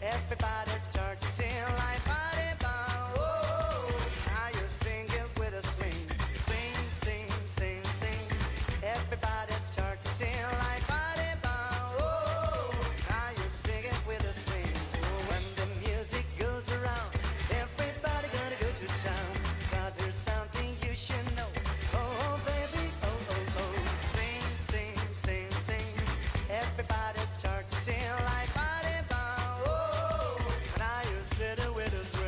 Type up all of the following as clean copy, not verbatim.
Everybody start to sing like body bomb. Whoa, now you sing it with a swing. Sing, sing, sing, sing. Everybody start to sing like body bomb. Whoa, now you sing it with a swing. When the music goes around, everybody gonna go to town. But there's something you should know. Oh, baby, oh, oh, oh. Sing, sing, sing, sing. Everybody start to sing like body bomb. Whoa, now you sit it with a swing.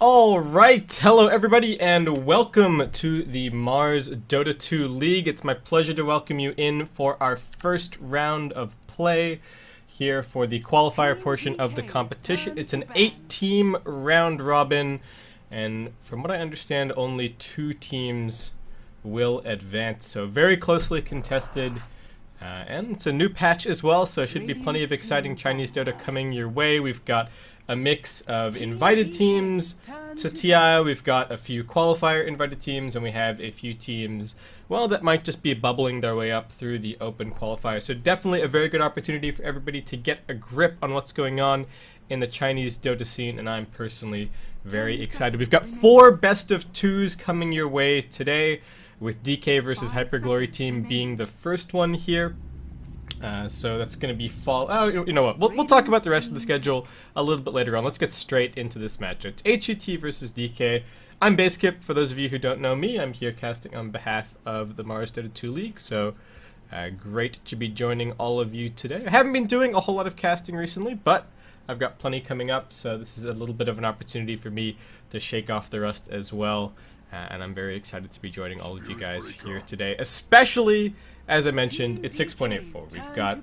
All right, hello everybody, and welcome to the Mars Dota 2 League. It's my pleasure to welcome you in for our first round of play here for the qualifier portion of the competition. It's an 8-team round robin, and from what I understand, only 2 teams will advance, so very closely contested. And it's a new patch as well, so should be plenty of exciting Chinese Dota coming your way. We've got a mix of invited teams to TI, we've got a few qualifier invited teams, and we have a few teams, well, that might just be bubbling their way up through the open qualifier. So definitely a very good opportunity for everybody to get a grip on what's going on in the Chinese Dota scene, and I'm personally very excited. We've got 4 best of 2s coming your way today, with DK versus Hyperglory team being the first one here. So that's going to be fall. Oh, you know what? We'll talk about the rest of the schedule a little bit later on. Let's get straight into this match. It's HGT versus DK. I'm Basekip. For those of you who don't know me, I'm here casting on behalf of the Mars Dota 2 League. So great to be joining all of you today. I haven't been doing a whole lot of casting recently, but I've got plenty coming up. So this is a little bit of an opportunity for me to shake off the rust as well. And I'm very excited to be joining all of you guys here today, especially, as I mentioned, it's 6.84. We've got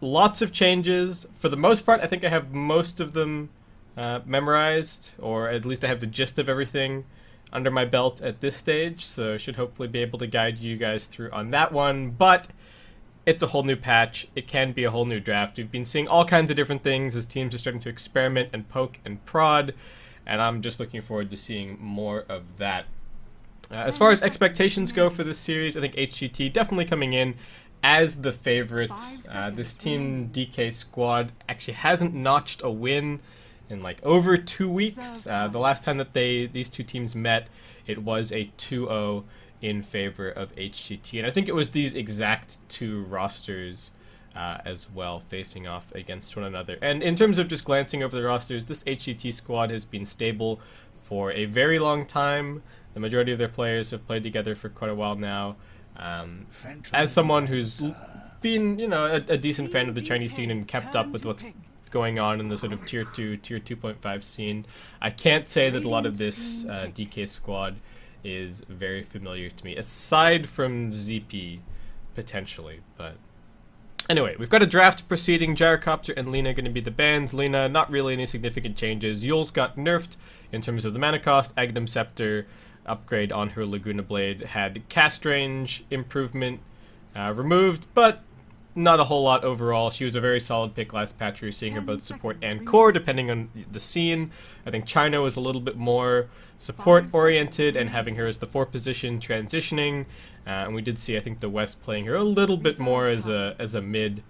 lots of changes. For the most part, I think I have most of them memorized, or at least I have the gist of everything under my belt at this stage, so I should hopefully be able to guide you guys through on that one. But it's a whole new patch. It can be a whole new draft. We've been seeing all kinds of different things as teams are starting to experiment and poke and prod, and I'm just looking forward to seeing more of that. As far as expectations go for this series, I think HGT definitely coming in as the favorites. This Team DK squad actually hasn't notched a win in like over 2 weeks. The last time that these two teams met, it was a 2-0 in favor of HGT. And I think it was these exact 2 rosters as well facing off against one another. And in terms of just glancing over the rosters, this HGT squad has been stable for a very long time. The majority of their players have played together for quite a while now. As someone who's been, you know, a decent fan of the Chinese scene and kept up with what's going on in the sort of tier 2, tier 2.5 scene, I can't say that a lot of this DK squad is very familiar to me, aside from ZP, potentially. But anyway, we've got a draft proceeding. Gyrocopter and Lina going to be the bans. Lina, not really any significant changes. Yule's got nerfed in terms of the mana cost. Aghanim Scepter upgrade on her Laguna Blade had cast range improvement removed, but not a whole lot overall. She was a very solid pick last patch. We were seeing her both support and core depending on the scene. I think China was a little bit more support oriented and having her as the 4th position transitioning, and we did see, I think, the West playing her a little bit more as a mid,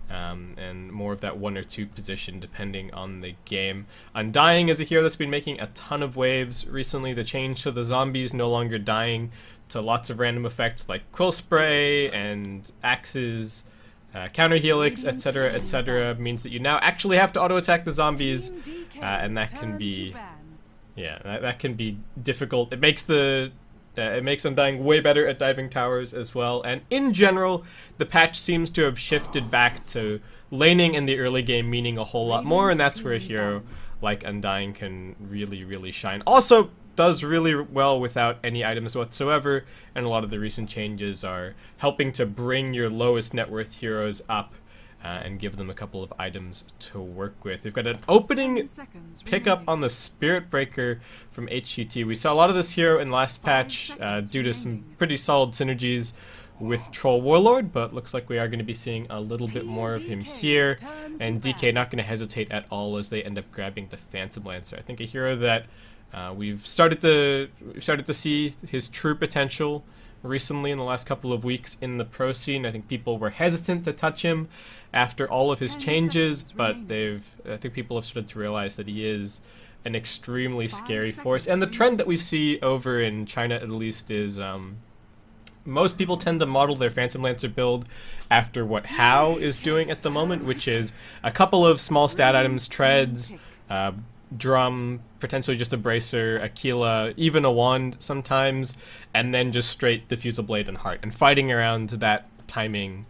and more of that 1 or 2 position depending on the game. Undying is a hero that's been making a ton of waves recently. The change to the zombies no longer dying to lots of random effects like Quill Spray and Axes, Counter Helix, etc., means that you now actually have to auto-attack the zombies, and that can be, that can be difficult. It makes Undying way better at diving towers as well, and in general, the patch seems to have shifted back to laning in the early game meaning a whole lot more, and that's where a hero like Undying can really, really shine. Also, does really well without any items whatsoever, and a lot of the recent changes are helping to bring your lowest net worth heroes up and give them a couple of items to work with. We've got an opening pickup on the Spirit Breaker from HGT. We saw a lot of this hero in last patch due to some pretty solid synergies with Troll Warlord, but looks like we are going to be seeing a little bit more of him here, and DK not going to hesitate at all as they end up grabbing the Phantom Lancer. I think a hero that we've started to see his true potential recently in the last couple of weeks in the pro scene. I think people were hesitant to touch him after all of his changes, but I think people have started to realize that he is an extremely scary force. And the trend that we see over in China, at least, is most people tend to model their Phantom Lancer build after what Hao is doing at the moment, which is a couple of small stat items, treads, drum, potentially just a bracer, Aquila, even a wand sometimes, and then just straight diffusal blade and heart, and fighting around that timing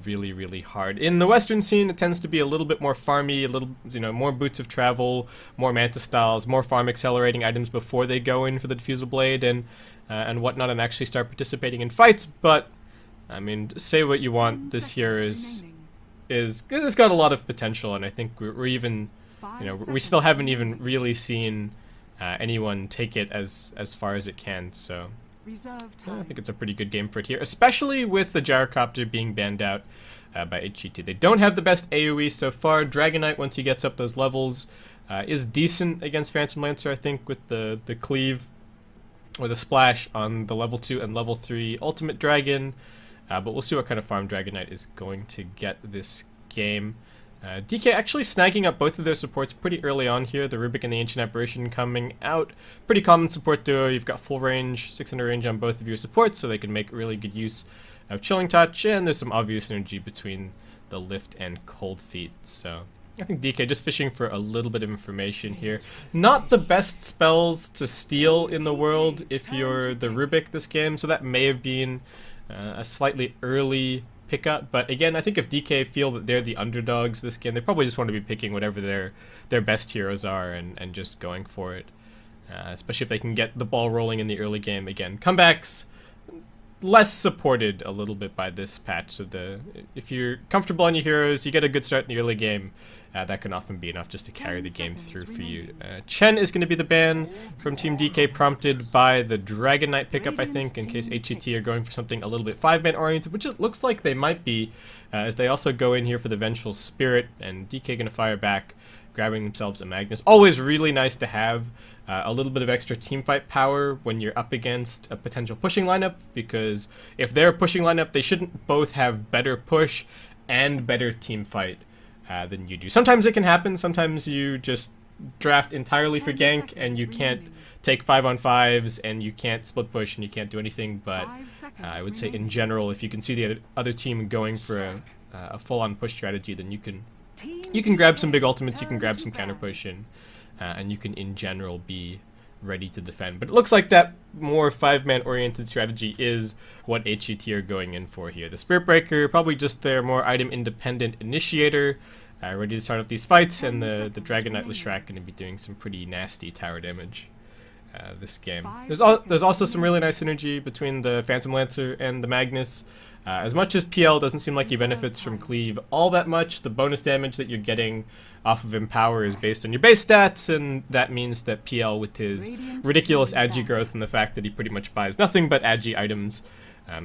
really, really hard. In the Western scene, it tends to be a little bit more farmy, a little, more boots of travel, more manta styles, more farm accelerating items before they go in for the diffusal blade and whatnot, and actually start participating in fights. But I mean, say what you want, this here is it's got a lot of potential, and I think we're even, we still haven't even really seen anyone take it as far as it can. So I think it's a pretty good game for it here, especially with the Gyrocopter being banned out by HGT. They don't have the best AoE so far. Dragonite, once he gets up those levels, is decent against Phantom Lancer, I think, with the cleave or the splash on the level 2 and level 3 Ultimate Dragon. But we'll see what kind of farm Dragonite is going to get this game. DK actually snagging up both of their supports pretty early on here. The Rubik and the Ancient Apparition coming out. Pretty common support duo. You've got full range, 600 range on both of your supports, so they can make really good use of Chilling Touch, and there's some obvious synergy between the Lift and Cold Feet. So I think DK just fishing for a little bit of information here. Not the best spells to steal in the world if you're the Rubik this game, so that may have been a slightly early pickup. But again, I think if DK feel that they're the underdogs this game, they probably just want to be picking whatever their best heroes are and just going for it. Especially if they can get the ball rolling in the early game. Again, comebacks less supported a little bit by this patch. So if you're comfortable on your heroes, you get a good start in the early game, that can often be enough just to carry the game through for you. Chen is going to be the ban from Team DK, prompted by the Dragon Knight pickup, I think, in case HGT are going for something a little bit 5-man oriented, which it looks like they might be, as they also go in here for the Vengeful Spirit, and DK going to fire back, grabbing themselves a Magnus. Always really nice to have a little bit of extra teamfight power when you're up against a potential pushing lineup, because if they're a pushing lineup, they shouldn't both have better push and better teamfight than you do. Sometimes it can happen. Sometimes you just draft entirely for gank and you can't take 5-on-5s and you can't split push and you can't do anything. But I would say in general, if you can see the other team going for a full-on push strategy, then you can grab some big ultimates, you can grab some counter push, and you can in general be ready to defend. But it looks like that more 5-man oriented strategy is what HGT are going in for here. The Spirit Breaker, probably just their more item independent initiator, ready to start up these fights, and the Dragon Knight Leshrac going to be doing some pretty nasty tower damage this game. There's also some really nice synergy between the Phantom Lancer and the Magnus. As much as PL doesn't seem like he benefits from cleave all that much, the bonus damage that you're getting off of Empower is based on your base stats, and that means that PL, with his ridiculous agi growth and the fact that he pretty much buys nothing but agi items,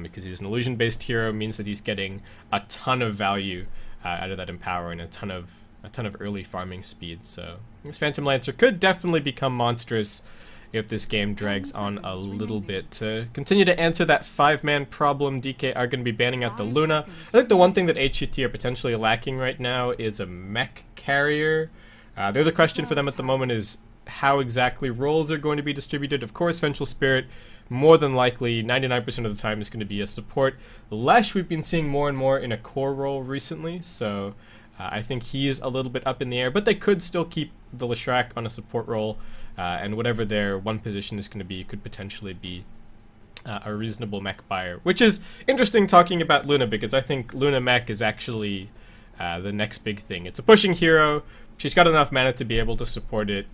because he's an illusion-based hero, means that he's getting a ton of value out of that Empower and a ton of early farming speed. So this Phantom Lancer could definitely become monstrous if this game drags on a little bit. To continue to answer that 5-man problem, DK are going to be banning out the Luna. I think the one thing that HGT are potentially lacking right now is a mech carrier. The other question for them at the moment is how exactly roles are going to be distributed. Of course, Vengeful Spirit, more than likely, 99% of the time, is going to be a support. Lesh, we've been seeing more and more in a core role recently, so I think he's a little bit up in the air, but they could still keep the Leshrac on a support role, and whatever their one position is going to be could potentially be a reasonable mech buyer. Which is interesting talking about Luna, because I think Luna mech is actually the next big thing. It's a pushing hero. She's got enough mana to be able to support it.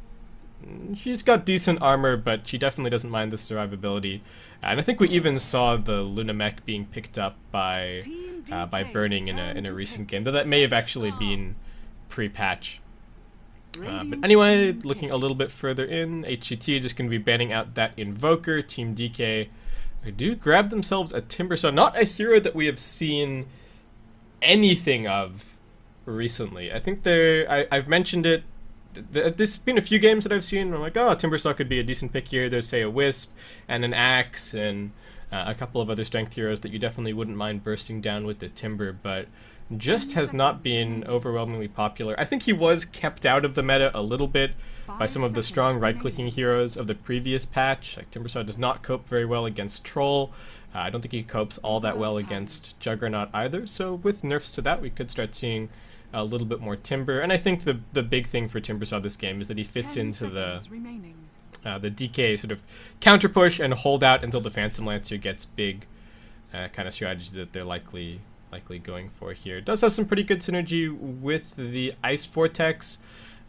she's got decent armor, but she definitely doesn't mind the survivability. And I think we even saw the Luna mech being picked up by burning in a recent game, though that may have actually been pre-patch. But anyway, looking a little bit further in, HGT just going to be banning out that Invoker. Team DK do grab themselves a Timbersaw, not a hero that we have seen anything of recently. I think I've mentioned it. There's been a few games that I've seen where I'm like, oh, Timbersaw could be a decent pick here. There's, say, a Wisp and an Axe and a couple of other strength heroes that you definitely wouldn't mind bursting down with the Timber, but just has not been overwhelmingly popular. I think he was kept out of the meta a little bit by some of the strong right-clicking heroes of the previous patch. Like, Timbersaw does not cope very well against Troll. I don't think he copes all that well against Juggernaut either, so with nerfs to that, we could start seeing a little bit more Timber. And I think the big thing for Timbersaw this game is that he fits into the DK sort of counter push and hold out until the Phantom Lancer gets big kind of strategy that they're likely going for here. It does have some pretty good synergy with the Ice Vortex,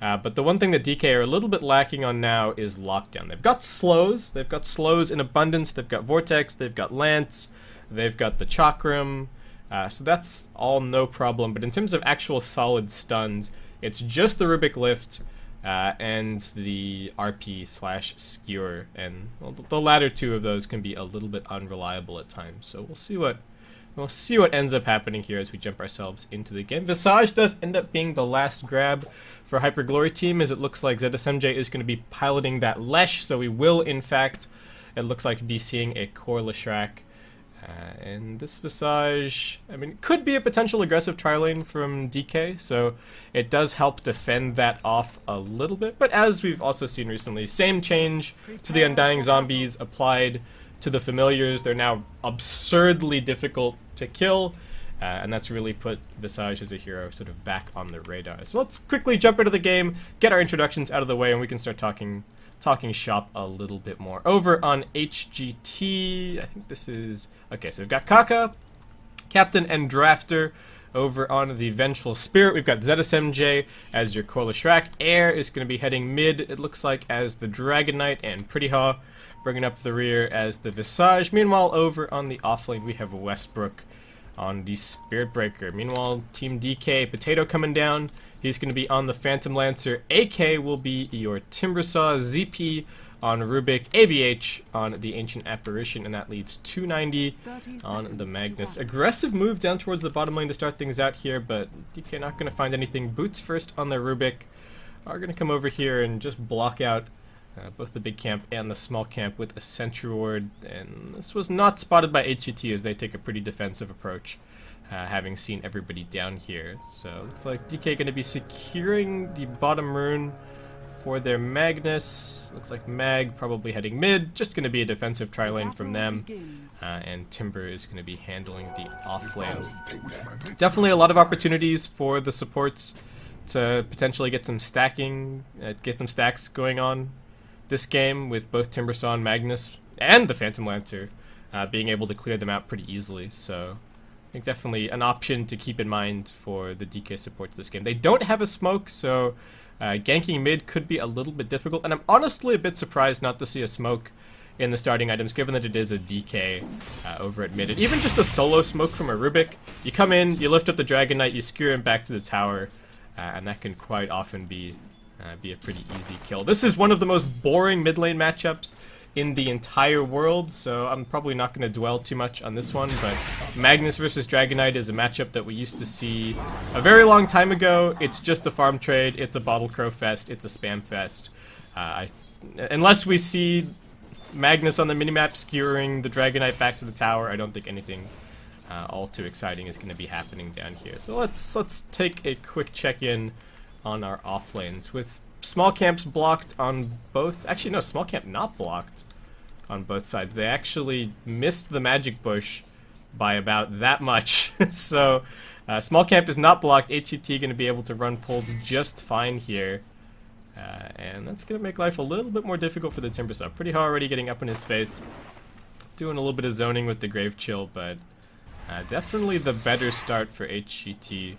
but the one thing that DK are a little bit lacking on now is Lockdown. They've got slows in abundance, they've got Vortex, they've got Lance, they've got the Chakram, so that's all no problem, but in terms of actual solid stuns, it's just the Rubik Lift and the RP/Skewer, and well, the latter two of those can be a little bit unreliable at times, so we'll see what ends up happening here as we jump ourselves into the game. Visage does end up being the last grab for Hyper Glory Team, as it looks like ZSMJ is going to be piloting that Lesh, so we will, in fact, it looks like, be seeing a Core Leshrac. And this Visage, I mean, could be a potential aggressive tri-lane from DK, so it does help defend that off a little bit. But as we've also seen recently, same change to the Undying Zombies applied to the Familiars. They're now absurdly difficult to kill, and that's really put Visage as a hero sort of back on the radar. So let's quickly jump into the game, get our introductions out of the way, and we can start talking shop a little bit more. Over on HGT, I think this is... Okay, so we've got Kaka, Captain and Drafter. Over on the Vengeful Spirit, we've got ZSMJ as your Core Leshrac. Air is going to be heading mid, it looks like, as the Dragon Knight, and Pretty Haw bringing up the rear as the Visage. Meanwhile, over on the offlane, we have Westbrook on the Spirit Breaker. Meanwhile, Team DK, Potato coming down. He's going to be on the Phantom Lancer. AK will be your Timbersaw. ZP on Rubik. ABH on the Ancient Apparition, and that leaves 290 on the Magnus. Aggressive move down towards the bottom lane to start things out here, but DK not going to find anything. Boots first on the Rubik are going to come over here and just block out both the big camp and the small camp with a Sentry Ward, and this was not spotted by HGT as they take a pretty defensive approach, having seen everybody down here. So it's like DK going to be securing the bottom rune for their Magnus. Looks like Mag probably heading mid, just going to be a defensive tri-lane from them, and Timber is going to be handling the off-lane. Definitely a lot of opportunities for the supports to potentially get some stacks going on this game, with both Timbersaw and Magnus and the Phantom Lancer being able to clear them out pretty easily. So I think definitely an option to keep in mind for the DK supports this game. They don't have a smoke, so ganking mid could be a little bit difficult, and I'm honestly a bit surprised not to see a smoke in the starting items, given that it is a DK over at mid. And even just a solo smoke from a Rubik, you come in, you lift up the Dragon Knight, you skewer him back to the tower, and that can quite often be a pretty easy kill. This is one of the most boring mid lane matchups in the entire world, so I'm probably not going to dwell too much on this one, but Magnus versus Dragon Knight is a matchup that we used to see a very long time ago. It's just a farm trade, it's a Bottle Crow fest, it's a spam fest. Unless we see Magnus on the minimap skewering the Dragon Knight back to the tower, I don't think anything all too exciting is going to be happening down here. So let's take a quick check-in on our off lanes, with small camps blocked on both. Actually, no, small camp not blocked on both sides. They actually missed the magic bush by about that much. So small camp is not blocked. HGT going to be able to run pulls just fine here, and that's going to make life a little bit more difficult for the Timbersaw. Pretty Haw already getting up in his face, doing a little bit of zoning with the Grave Chill, but definitely the better start for HGT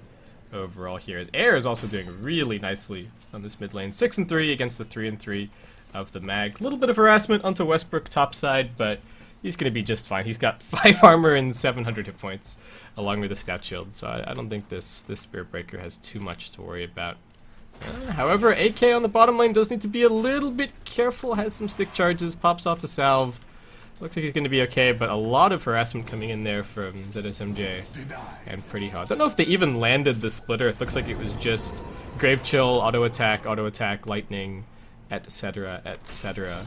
overall here. As Air is also doing really nicely on this mid lane. 6 and 3 against the 3 and 3 of the Mag. A little bit of harassment onto Westbrook top side, but he's going to be just fine. He's got 5 armor and 700 hit points along with a stout shield, so I don't think this Spirit Breaker has too much to worry about. However, AK on the bottom lane does need to be a little bit careful. Has some stick charges, pops off a salve. Looks like he's going to be okay, but a lot of harassment coming in there from ZSMJ and Pretty Hot. Don't know if they even landed the splitter. It looks like it was just Grave Chill, auto attack, lightning, etc., etc.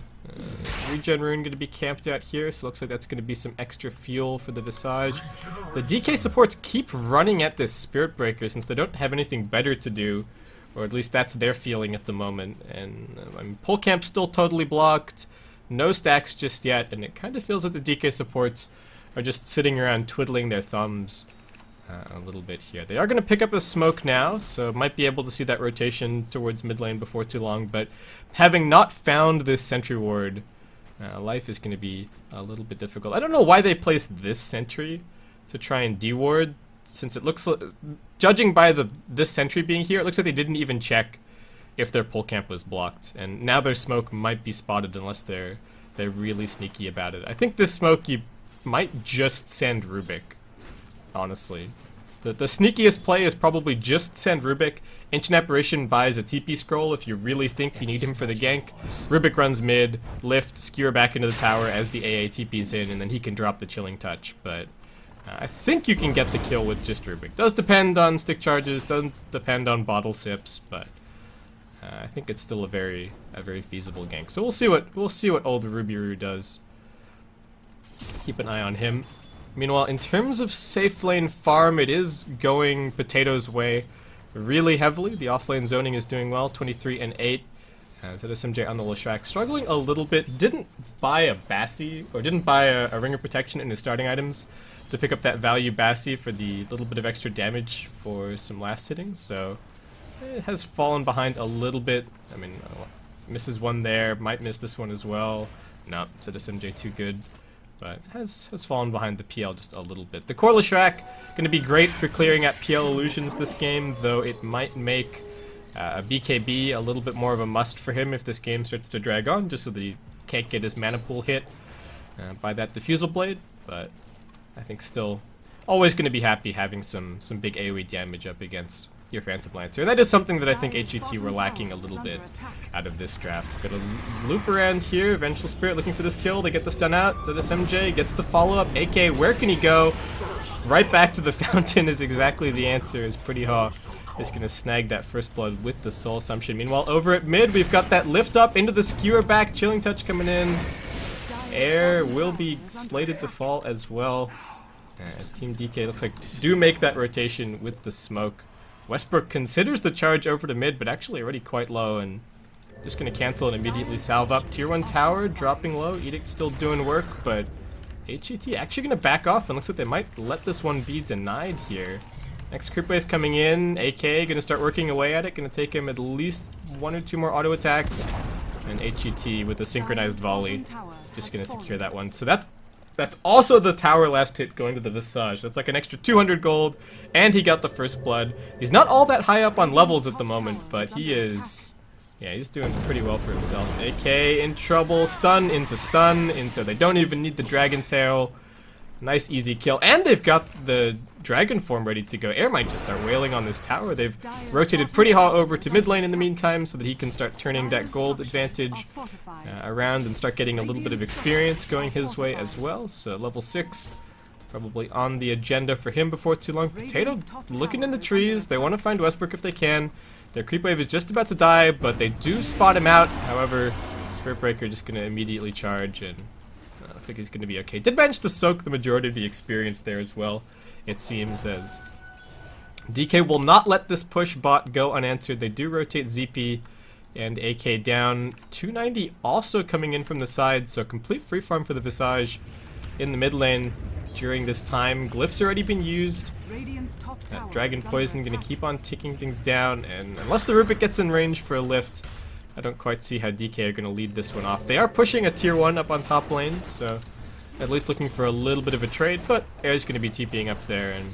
Regen Rune going to be camped out here, so looks like that's going to be some extra fuel for the Visage. The DK supports keep running at this Spirit Breaker since they don't have anything better to do, or at least that's their feeling at the moment. And I mean, Pull Camp's still totally blocked, no stacks just yet, and it kind of feels like the DK supports are just sitting around twiddling their thumbs a little bit here. They are going to pick up a smoke now, so might be able to see that rotation towards mid lane before too long, but having not found this sentry ward, life is going to be a little bit difficult. I don't know why they placed this sentry to try and deward, since it looks like, judging by this sentry being here, it looks like they didn't even check if their pull camp was blocked, and now their smoke might be spotted unless they're really sneaky about it. I think this smoke you might just send Rubik, honestly. The sneakiest play is probably just send Rubik. Ancient Apparition buys a TP scroll if you really think you need him for the gank. Rubik runs mid, lift, skewer back into the tower as the AA TP's in, and then he can drop the Chilling Touch. But I think you can get the kill with just Rubik. Does depend on stick charges, doesn't depend on bottle sips, but I think it's still a very feasible gank. So we'll see what old Rubiru does. Keep an eye on him. Meanwhile, in terms of safe lane farm, it is going Potato's way really heavily. The offlane zoning is doing well, 23 and 8. ZSMJ on the Leshrac struggling a little bit. Didn't buy a Bassi, or didn't buy a Ring of Protection in his starting items to pick up that value Bassi for the little bit of extra damage for some last hitting, so it has fallen behind a little bit. I mean, misses one there, might miss this one as well. No, ZSMJ too good. But has fallen behind the PL just a little bit. The core Leshrac going to be great for clearing at PL illusions this game, though it might make a BKB a little bit more of a must for him if this game starts to drag on, just so that he can't get his mana pool hit by that Diffusal Blade. But I think still always going to be happy having some big AoE damage up against your Phantom Lancer. And that is something that I think HGT were lacking a little bit out of this draft. Got a loop around here, Vengeful Spirit looking for this kill, they get the stun out, ZSMJ gets the follow-up, AK, where can he go? Right back to the fountain is exactly the answer, as Pretty Hawk is going to snag that first blood with the Soul Assumption. Meanwhile, over at mid, we've got that lift up into the skewer back, Chilling Touch coming in. Air will be slated to fall as well, as Team DK looks like do make that rotation with the smoke. Westbrook considers the charge over to mid, but actually already quite low, and just going to cancel and immediately salve up. Tier 1 tower dropping low, Edict still doing work, but HGT actually going to back off, and looks like they might let this one be denied here. Next creep wave coming in, AK going to start working away at it, going to take him at least 1 or 2 more auto attacks, and HGT with a synchronized volley just going to secure that one. So that's also the tower last hit going to the Visage. That's like an extra 200 gold, and he got the first blood. He's not all that high up on levels at the moment, but he is, yeah, he's doing pretty well for himself. AK in trouble, stun into they don't even need the Dragon Tail. Nice easy kill, and they've got the Dragon Form ready to go. Air might just start wailing on this tower. They've rotated Pretty Hot over to mid lane in the meantime so that he can start turning that gold advantage around and start getting a little bit of experience going his way as well. So level 6 probably on the agenda for him before too long. Potato looking in the trees. They want to find Westbrook if they can. Their creep wave is just about to die, but they do spot him out. However, Spirit Breaker just going to immediately charge, and looks like he's going to be okay. Did manage to soak the majority of the experience there as well, it seems, as DK will not let this push bot go unanswered. They do rotate ZP and AK down. 290 also coming in from the side, so complete free farm for the Visage in the mid lane during this time. Glyph's already been used. That Dragon Poison going to keep on ticking things down, and unless the Rubik gets in range for a lift, I don't quite see how DK are going to lead this one off. They are pushing a tier 1 up on top lane, so at least looking for a little bit of a trade, but Air's going to be TPing up there and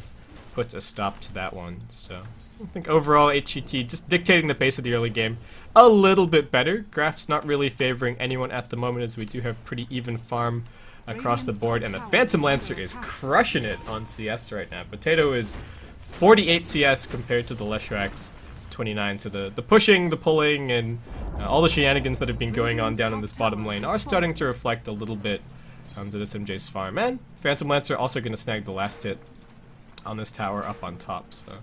puts a stop to that one. So I think overall HGT just dictating the pace of the early game a little bit better. Graph's not really favoring anyone at the moment, as we do have pretty even farm across the board, and the Phantom Lancer is crushing it on CS right now. Potato is 48 CS compared to the Leshrax 29, so the pushing, the pulling, and all the shenanigans that have been going on down in this bottom lane are starting to reflect a little bit onto this MJ's farm. And Phantom Lancer also going to snag the last hit on this tower up on top, so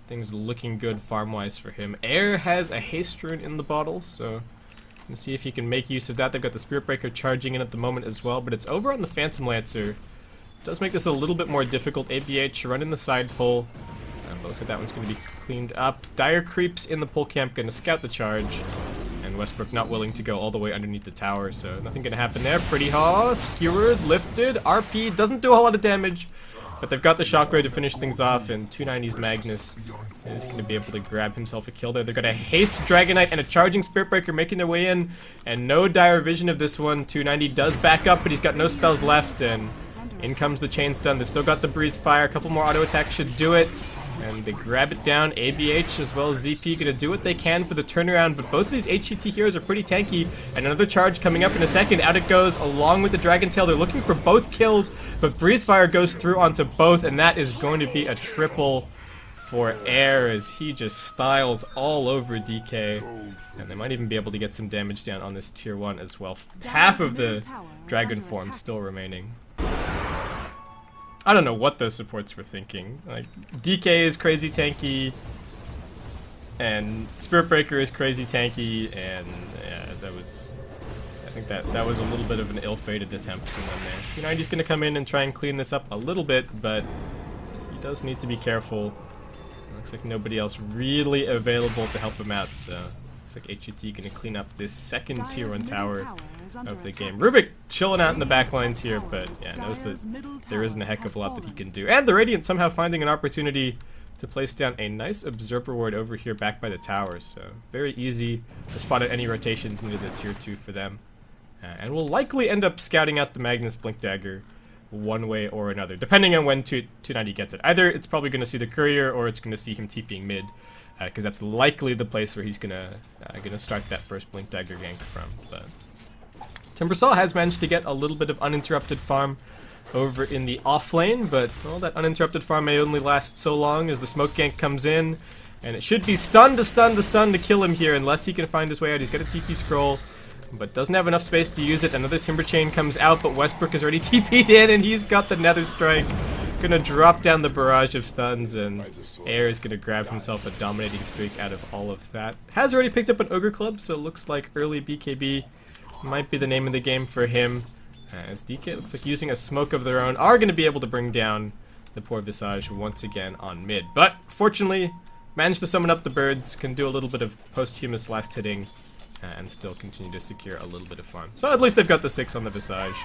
things looking good farm-wise for him. Air has a haste rune in the bottle, so let's see if he can make use of that. They've got the Spirit Breaker charging in at the moment as well, but it's over on the Phantom Lancer. Does make this a little bit more difficult. ABH running the side pull. Looks like that one's going to be cleaned up. Dire creeps in the pull camp, going to scout the charge. And Westbrook not willing to go all the way underneath the tower, so nothing going to happen there. Pretty Haw, skewered, lifted. RP doesn't do a whole lot of damage, but they've got the shockwave to finish things off, and 290's Magnus is going to be able to grab himself a kill there. They're going to haste Dragonite and a charging Spirit Breaker making their way in, and no dire vision of this one. 290 does back up, but he's got no spells left, and in comes the chain stun. They've still got the breathe fire. A couple more auto attacks should do it. And they grab it down. ABH as well as ZP gonna do what they can for the turnaround, but both of these HGT heroes are pretty tanky. And another charge coming up in a second. Out it goes along with the Dragon Tail. They're looking for both kills, but Breathe Fire goes through onto both, and that is going to be a triple for Air as he just styles all over DK. And they might even be able to get some damage down on this tier 1 as well. Half of the Dragon form still remaining. I don't know what those supports were thinking. Like, DK is crazy tanky, and Spirit Breaker is crazy tanky, and yeah, I think that was a little bit of an ill-fated attempt from them there. 290's gonna come in and try and clean this up a little bit, but he does need to be careful. Looks like nobody else really available to help him out, so looks like HGT gonna clean up this second tier 1 tower of the game. Rubik chilling out in the back lines here, but yeah, knows that there isn't a heck of a lot that he can do. And the Radiant somehow finding an opportunity to place down a nice Observer Ward over here back by the tower, so very easy to spot at any rotations into the tier 2 for them. And we'll likely end up scouting out the Magnus Blink Dagger one way or another, depending on when 290 gets it. Either it's probably going to see the Courier, or it's going to see him TPing mid, because that's likely the place where he's gonna start that first Blink Dagger gank from. But Timbersaw has managed to get a little bit of uninterrupted farm over in the off lane, but well, that uninterrupted farm may only last so long as the smoke gank comes in, and it should be stun to kill him here unless he can find his way out. He's got a TP scroll, but doesn't have enough space to use it. Another Timber Chain comes out, but Westbrook is already TP'd in, and he's got the Nether Strike. Gonna drop down the barrage of stuns, and Air is gonna grab himself a dominating streak out of all of that. Has already picked up an Ogre Club, so it looks like early BKB might be the name of the game for him. As DK looks like using a smoke of their own are going to be able to bring down the poor Visage once again on mid. But fortunately, managed to summon up the birds, can do a little bit of posthumous last hitting, and still continue to secure a little bit of farm. So at least they've got the 6 on the Visage,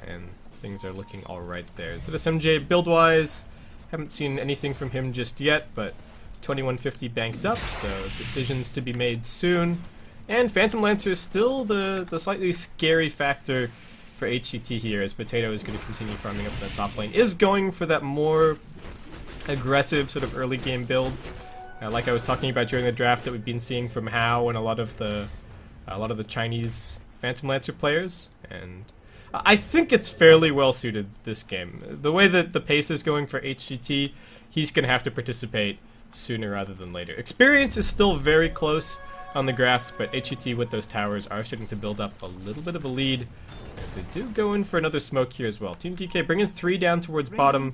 and things are looking alright there. So this MJ build-wise, haven't seen anything from him just yet, but 2150 banked up, so decisions to be made soon. And Phantom Lancer is still the slightly scary factor for HGT here, as Potato is going to continue farming up the top lane. Is going for that more aggressive sort of early game build, like I was talking about during the draft that we've been seeing from Hao and a lot of the Chinese Phantom Lancer players. And I think it's fairly well suited this game. The way that the pace is going for HGT, he's going to have to participate sooner rather than later. Experience is still very close on the graphs, but HGT with those towers are starting to build up a little bit of a lead, as they do go in for another smoke here as well. Team DK bringing 3 down towards bottom,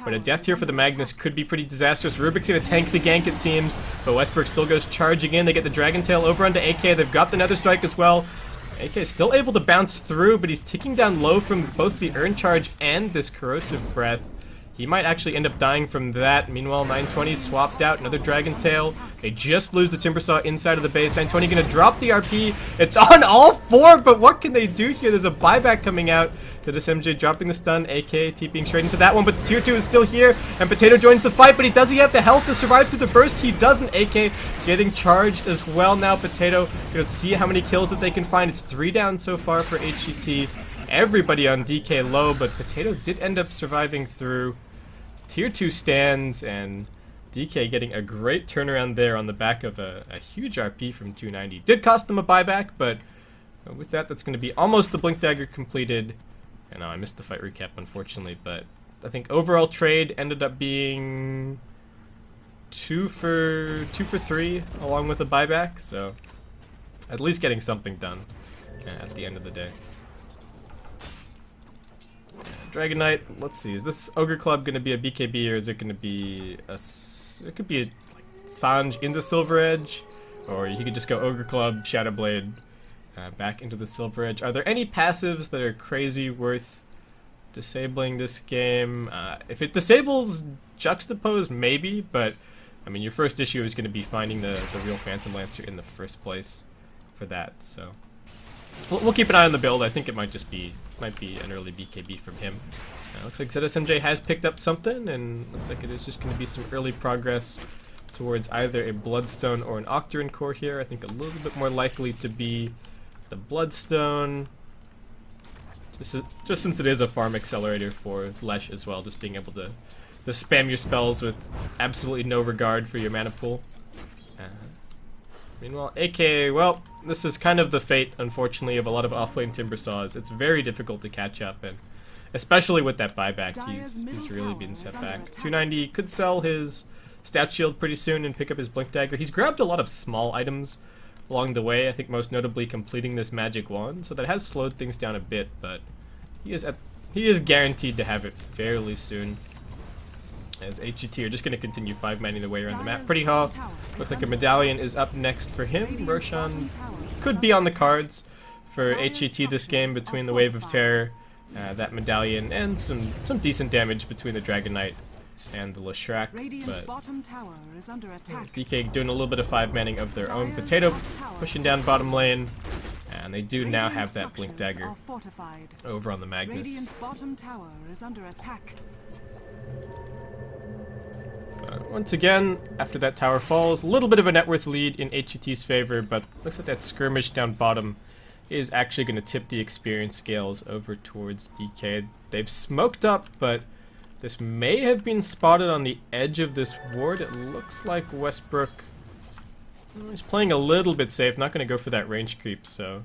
but a death here for the Magnus could be pretty disastrous. Rubik's gonna tank the gank, it seems, but Westbrook still goes charging in. They get the Dragon Tail over onto AK. They've got the Nether Strike as well. AK is still able to bounce through, but he's ticking down low from both the Urn Charge and this Corrosive Breath. He might actually end up dying from that. Meanwhile, 920 swapped out, another Dragon Tail. They just lose the Timbersaw inside of the base. 920 gonna drop the RP. It's on all 4, but what can they do here? There's a buyback coming out to this MJ, dropping the stun. AK TPing straight into that one, but the tier 2 is still here, and Potato joins the fight, but does he have the health to survive through the burst? He doesn't. AK getting charged as well now. Potato gonna see how many kills that they can find. It's 3 down so far for HGT. Everybody on DK low, but Potato did end up surviving through. Tier 2 stands, and DK getting a great turnaround there on the back of a huge RP from 290. Did cost them a buyback, but with that, that's going to be almost the Blink Dagger completed. And I missed the fight recap, unfortunately, but I think overall trade ended up being 2 for 3 along with a buyback, so at least getting something done at the end of the day. Dragon Knight, let's see, is this Ogre Club going to be a BKB, or is it going to be a... It could be a, like, Sange into Silver Edge, or you could just go Ogre Club, Shadow Blade, back into the Silver Edge. Are there any passives that are crazy worth disabling this game? If it disables Juxtapose, maybe, but I mean, your first issue is going to be finding the real Phantom Lancer in the first place for that, so we'll keep an eye on the build. I think it might be an early BKB from him. Looks like ZSMJ has picked up something, and looks like it is just going to be some early progress towards either a Bloodstone or an Octarine core here. I think a little bit more likely to be the Bloodstone, just since it is a farm accelerator for Lesh as well, just being able to spam your spells with absolutely no regard for your mana pool. Meanwhile, AK, well, this is kind of the fate, unfortunately, of a lot of offlane Timbersaws. It's very difficult to catch up, and especially with that buyback, he's really been set back. 290 could sell his Stout Shield pretty soon and pick up his Blink Dagger. He's grabbed a lot of small items along the way, I think most notably completing this Magic Wand, so that has slowed things down a bit, but he is guaranteed to have it fairly soon. As HGT are just going to continue 5-manning their way around the map. Pretty Hall, looks like a Medallion is up next for him. Roshan could be on the cards for HGT this game between the Wave of Terror, that Medallion, and some decent damage between the Dragon Knight and the Leshrac, but DK doing a little bit of 5-manning of their own. Potato pushing down bottom lane, and they do now have that Blink Dagger over on the Magnus. Once again, after that tower falls, a little bit of a net worth lead in HGT's favor, but looks like that skirmish down bottom is actually going to tip the experience scales over towards DK. They've smoked up, but this may have been spotted on the edge of this ward. It looks like Westbrook is playing a little bit safe, not going to go for that range creep, so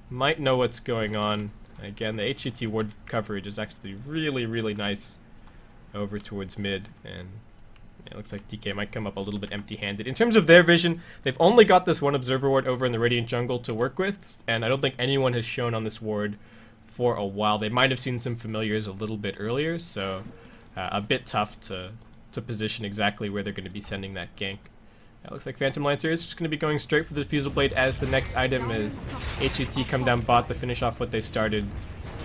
might know what's going on. Again, the HGT ward coverage is actually really, really nice over towards mid, and it looks like DK might come up a little bit empty-handed. In terms of their vision, they've only got this one Observer ward over in the Radiant Jungle to work with, and I don't think anyone has shown on this ward for a while. They might have seen some familiars a little bit earlier, so a bit tough to position exactly where they're going to be sending that gank. It looks like Phantom Lancer is just going to be going straight for the Diffusal Blade as the next item, as HGT come down bot to finish off what they started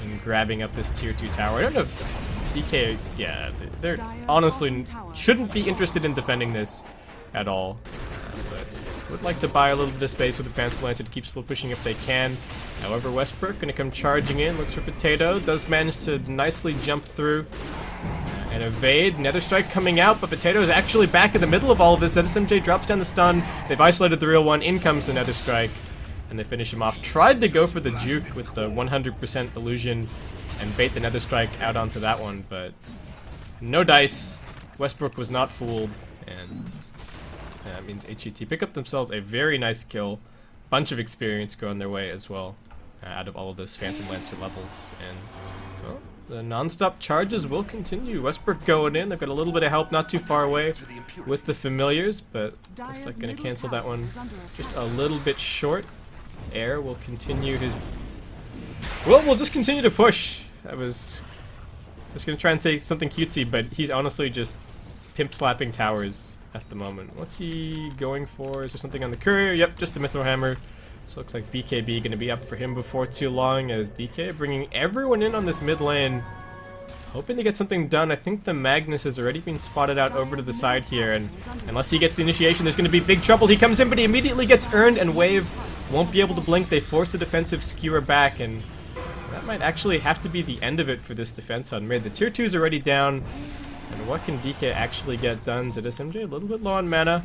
and grabbing up this tier 2 tower. I don't know if DK, yeah, they're honestly shouldn't be interested in defending this at all, but would like to buy a little bit of space with the Phantom Lancer to keep split pushing if they can. However, Westbrook going to come charging in, looks for Potato, does manage to nicely jump through and evade. Nether Strike coming out, but Potato is actually back in the middle of all of this. ZSMJ drops down the stun, they've isolated the real one, in comes the Nether Strike, and they finish him off. Tried to go for the juke with the 100% illusion and bait the Nether Strike out onto that one, but no dice. Westbrook was not fooled, and that means HGT pick up themselves a very nice kill. Bunch of experience going their way as well, out of all of those Phantom Lancer levels. And well, the non-stop charges will continue. Westbrook going in, they've got a little bit of help not too far away with the familiars, but looks like going to cancel that one just a little bit short. Air will continue his... Well, we'll just continue to push. I was just going to try and say something cutesy, but he's honestly just pimp slapping towers at the moment. What's he going for? Is there something on the courier? Yep, just a Mithril Hammer. So looks like BKB going to be up for him before too long, as DK bringing everyone in on this mid lane, hoping to get something done. I think the Magnus has already been spotted out over to the side here, and unless he gets the initiation, there's going to be big trouble. He comes in, but he immediately gets earned, and Wave won't be able to blink. They force the defensive skewer back, and that might actually have to be the end of it for this defense on mid. The tier 2 is already down, and what can DK actually get done? ZSMJ a little bit low on mana.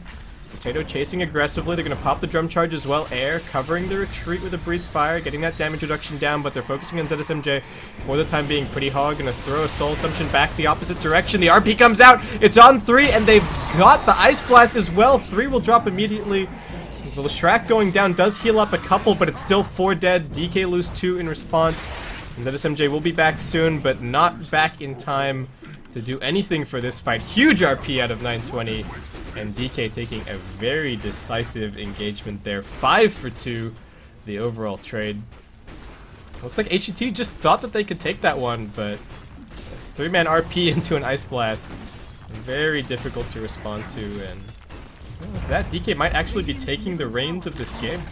Potato chasing aggressively. They're going to pop the drum charge as well. Air covering the retreat with a breathe fire, getting that damage reduction down, but they're focusing on ZSMJ for the time being. Pretty Hog going to throw a Soul Assumption back the opposite direction. The RP comes out. It's on 3, and they've got the Ice Blast as well. 3 will drop immediately. The Leshrac going down does heal up a couple, but it's still 4 dead. DK lose 2 in response. And ZSMJ will be back soon, but not back in time to do anything for this fight. Huge RP out of 920. And DK taking a very decisive engagement there. 5 for 2, the overall trade. Looks like HGT just thought that they could take that one, but 3-man RP into an Ice Blast. Very difficult to respond to, and with that, DK might actually be taking the reins of this game.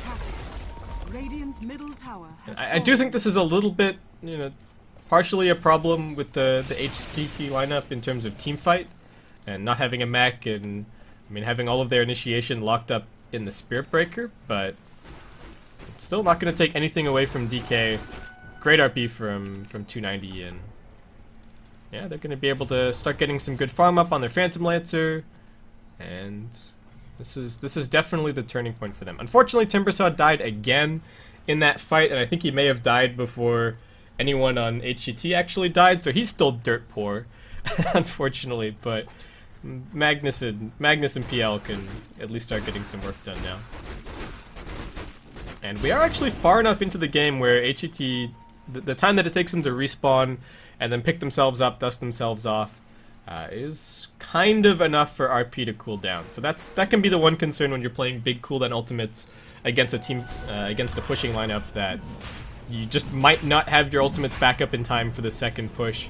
I do think this is a little bit, you know, partially a problem with the HGT lineup in terms of team fight, and not having a mech, and I mean, having all of their initiation locked up in the Spirit Breaker, but still not going to take anything away from DK. Great RP from 290, and yeah, they're going to be able to start getting some good farm up on their Phantom Lancer, and this is definitely the turning point for them. Unfortunately, Timbersaw died again in that fight, and I think he may have died before anyone on HGT actually died, so he's still dirt poor, unfortunately, but Magnus and PL can at least start getting some work done now. And we are actually far enough into the game where HGT, the time that it takes them to respawn and then pick themselves up, dust themselves off, is kind of enough for RP to cool down. So that can be the one concern when you're playing big cooldown ultimates against a team, against a pushing lineup, that you just might not have your ultimates back up in time for the second push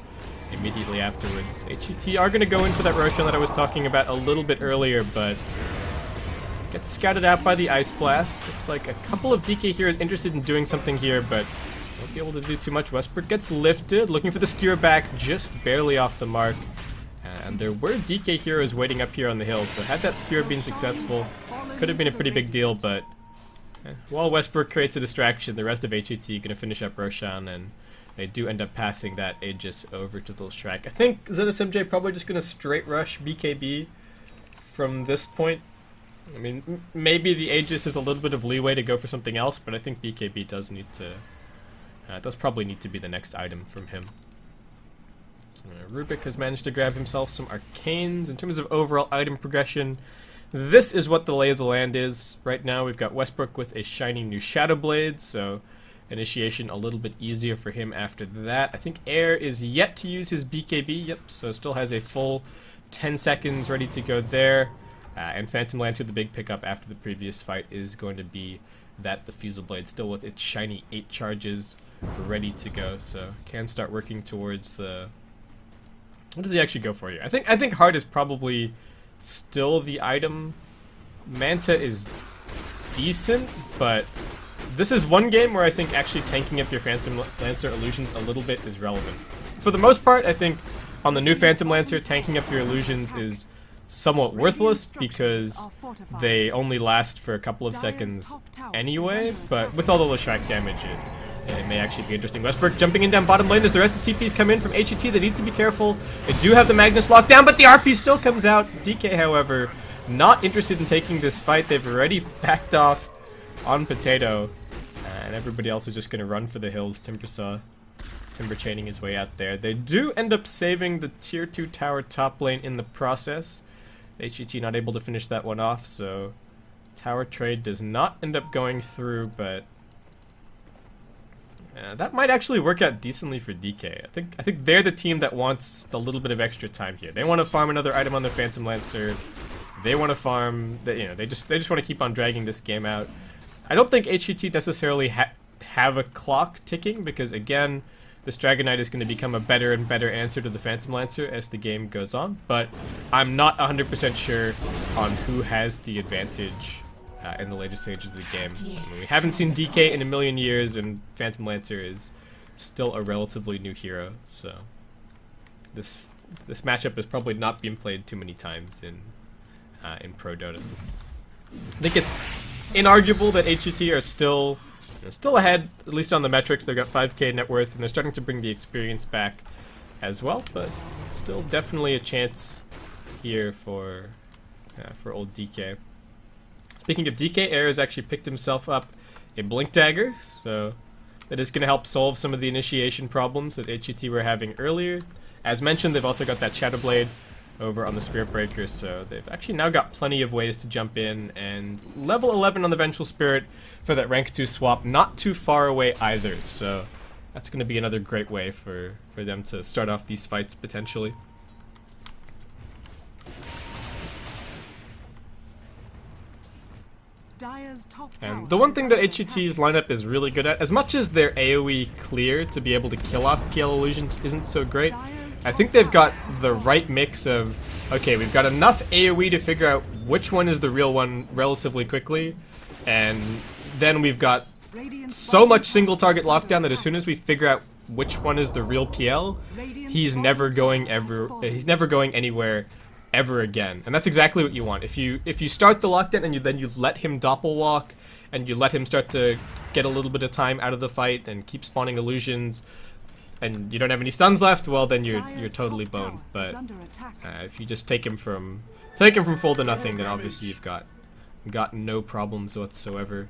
immediately afterwards. HGT are going to go in for that Roshan that I was talking about a little bit earlier, but gets scouted out by the Ice Blast. Looks like a couple of DK heroes interested in doing something here, but won't be able to do too much. Westbrook gets lifted, looking for the skewer back, just barely off the mark. And there were DK heroes waiting up here on the hill, so had that skewer been successful, could have been a pretty big deal, but while Westbrook creates a distraction, the rest of HGT going to finish up Roshan, and they do end up passing that Aegis over to the Leshrac. I think ZSMJ probably just going to straight rush BKB from this point. I mean, maybe the Aegis is a little bit of leeway to go for something else, but I think BKB does need to, does probably need to be the next item from him. Rubik has managed to grab himself some Arcanes. In terms of overall item progression, this is what the lay of the land is right now. We've got Westbrook with a shiny new Shadow Blade, so initiation a little bit easier for him after that. I think Air is yet to use his BKB, yep, so still has a full 10 seconds ready to go there. And Phantom Lancer, the big pickup after the previous fight, is going to be that the Fusel Blade, still with its shiny 8 charges ready to go, so can start working towards the... What does he actually go for here? I think Heart is probably still the item. Manta is decent, but this is one game where I think actually tanking up your Phantom Lancer illusions a little bit is relevant. For the most part, I think on the new Phantom Lancer, tanking up your illusions is somewhat worthless because they only last for a couple of seconds anyway, but with all the Leshrac damage, it may actually be interesting. Westbrook jumping in down bottom lane as the rest of the TPs come in from HGT. They need to be careful. They do have the Magnus locked down, but the RP still comes out. DK, however, not interested in taking this fight. They've already backed off on Potato, and everybody else is just going to run for the hills. Timber chaining his way out there. They do end up saving the tier 2 tower top lane in the process. HGT not able to finish that one off, so tower trade does not end up going through, but that might actually work out decently for DK. I think they're the team that wants a little bit of extra time here. They want to farm another item on their Phantom Lancer. They want to farm. They just want to keep on dragging this game out. I don't think HGT necessarily have a clock ticking, because again, this Dragon Knight is going to become a better and better answer to the Phantom Lancer as the game goes on. But I'm not 100% sure on who has the advantage in the later stages of the game. I mean, we haven't seen DK in a million years, and Phantom Lancer is still a relatively new hero, so this matchup has probably not been played too many times in Pro Dota. I think it's inarguable that HGT are still ahead, at least on the metrics. They've got 5k net worth, and they're starting to bring the experience back as well, but still definitely a chance here for old DK. Speaking of DK, Air has actually picked himself up a Blink Dagger, so that is going to help solve some of the initiation problems that HGT were having earlier. As mentioned, they've also got that Shadow Blade over on the Spirit Breaker, so they've actually now got plenty of ways to jump in, and level 11 on the Vengeful Spirit for that rank 2 swap, not too far away either, so that's going to be another great way for them to start off these fights potentially. And the one thing that HGT's lineup is really good at, as much as their AoE clear to be able to kill off PL illusions isn't so great, I think they've got the right mix of, okay, we've got enough AoE to figure out which one is the real one relatively quickly, and then we've got so much single target lockdown that as soon as we figure out which one is the real PL, he's never going anywhere ever again. And that's exactly what you want. If you start the lockdown and then you let him doppel walk and you let him start to get a little bit of time out of the fight and keep spawning illusions, and you don't have any stuns left, well then you're totally boned. But if you just take him from full to nothing, then obviously you've got no problems whatsoever.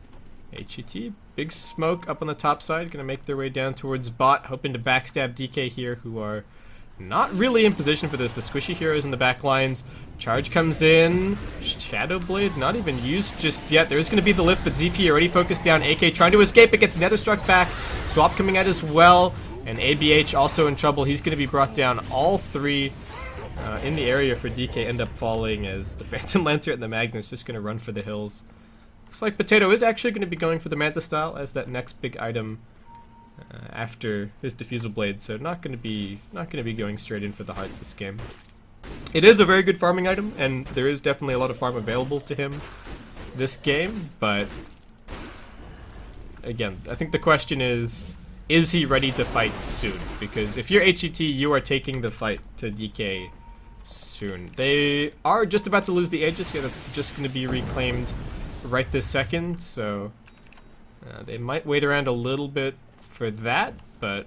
HGT, big smoke up on the top side, gonna make their way down towards bot, hoping to backstab DK here, who are not really in position for this. The squishy heroes in the back lines. Charge comes in. Shadow Blade not even used just yet. There's going to be the lift, but ZP already focused down. AK trying to escape. It gets Nether Struck back. Swap coming out as well. And ABH also in trouble. He's going to be brought down. All three in the area for DK end up falling as the Phantom Lancer and the Magnus just going to run for the hills. Looks like Potato is actually going to be going for the Manta Style as that next big item after his Diffusal Blade, so not going to be going straight in for the heart this game. It is a very good farming item, and there is definitely a lot of farm available to him this game, but again, I think the question is he ready to fight soon? Because if you're HGT, you are taking the fight to DK soon. They are just about to lose the Aegis here. That's just going to be reclaimed right this second, so they might wait around a little bit for that, but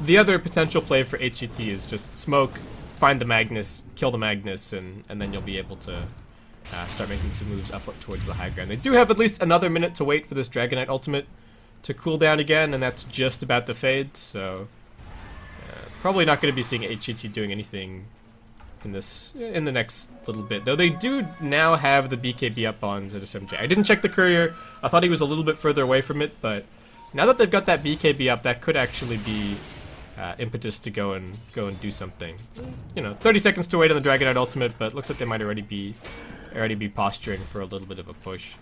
the other potential play for HGT is just smoke, find the Magnus, kill the Magnus, and then you'll be able to start making some moves up towards the high ground. They do have at least another minute to wait for this Dragonite ultimate to cool down again, and that's just about to fade, so probably not going to be seeing HGT doing anything in the next little bit. Though they do now have the BKB up on ZSMJ. I didn't check the courier. I thought he was a little bit further away from it, but now that they've got that BKB up, that could actually be impetus to go and do something. You know, 30 seconds to wait on the Dragonite ultimate, but looks like they might already be posturing for a little bit of a push.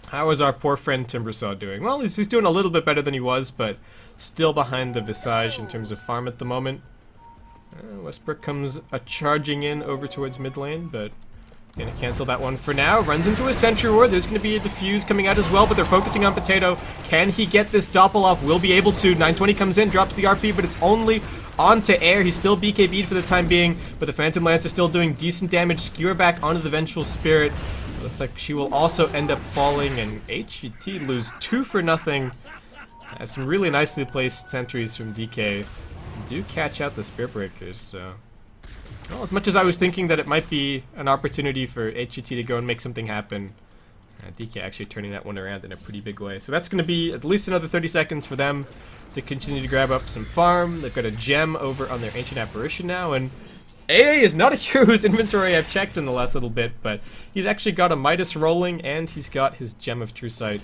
How is our poor friend Timbersaw doing? Well, he's doing a little bit better than he was, but still behind the Visage in terms of farm at the moment. Westbrook comes charging in over towards mid lane, but gonna cancel that one for now. Runs into a Sentry Ward. There's gonna be a Diffuse coming out as well, but they're focusing on Potato. Can he get this Doppel off? Will be able to. 920 comes in, drops the RP, but it's only onto Air. He's still BKB'd for the time being, but the Phantom Lancer still doing decent damage. Skewer back onto the Vengeful Spirit. Looks like she will also end up falling, and HGT lose 2-0. Some really nicely placed sentries from DK do catch out the Spirit Breakers, so well, as much as I was thinking that it might be an opportunity for HGT to go and make something happen, DK actually turning that one around in a pretty big way. So that's going to be at least another 30 seconds for them to continue to grab up some farm. They've got a gem over on their Ancient Apparition now, and AA is not a hero whose inventory I've checked in the last little bit, but he's actually got a Midas rolling, and he's got his Gem of True Sight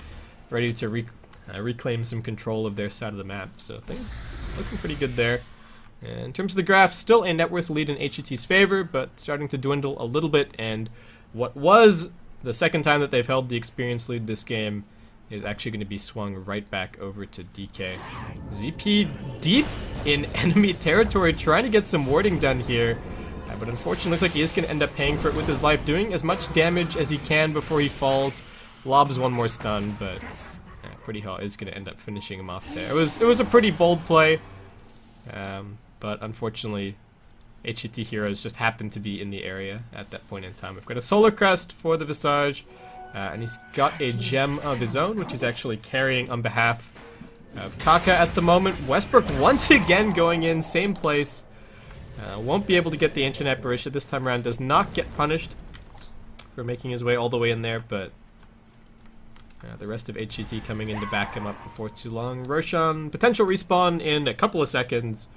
ready to reclaim some control of their side of the map. So things looking pretty good there. And in terms of the graph, still a net worth lead in HGT's favor, but starting to dwindle a little bit, and what was the second time that they've held the experience lead this game is actually going to be swung right back over to DK. ZP deep in enemy territory, trying to get some warding done here, but unfortunately looks like he is going to end up paying for it with his life, doing as much damage as he can before he falls. Lobs one more stun, but Pretty Hall is going to end up finishing him off there. It was a pretty bold play, but unfortunately HGT heroes just happened to be in the area at that point in time. We've got a Solar Crest for the Visage, and he's got a gem of his own, which he's actually carrying on behalf of Kaka at the moment. Westbrook once again going in, same place. Won't be able to get the Ancient Apparition this time around, does not get punished for making his way all the way in there, but The rest of HGT coming in to back him up before too long. Roshan, potential respawn in a couple of seconds.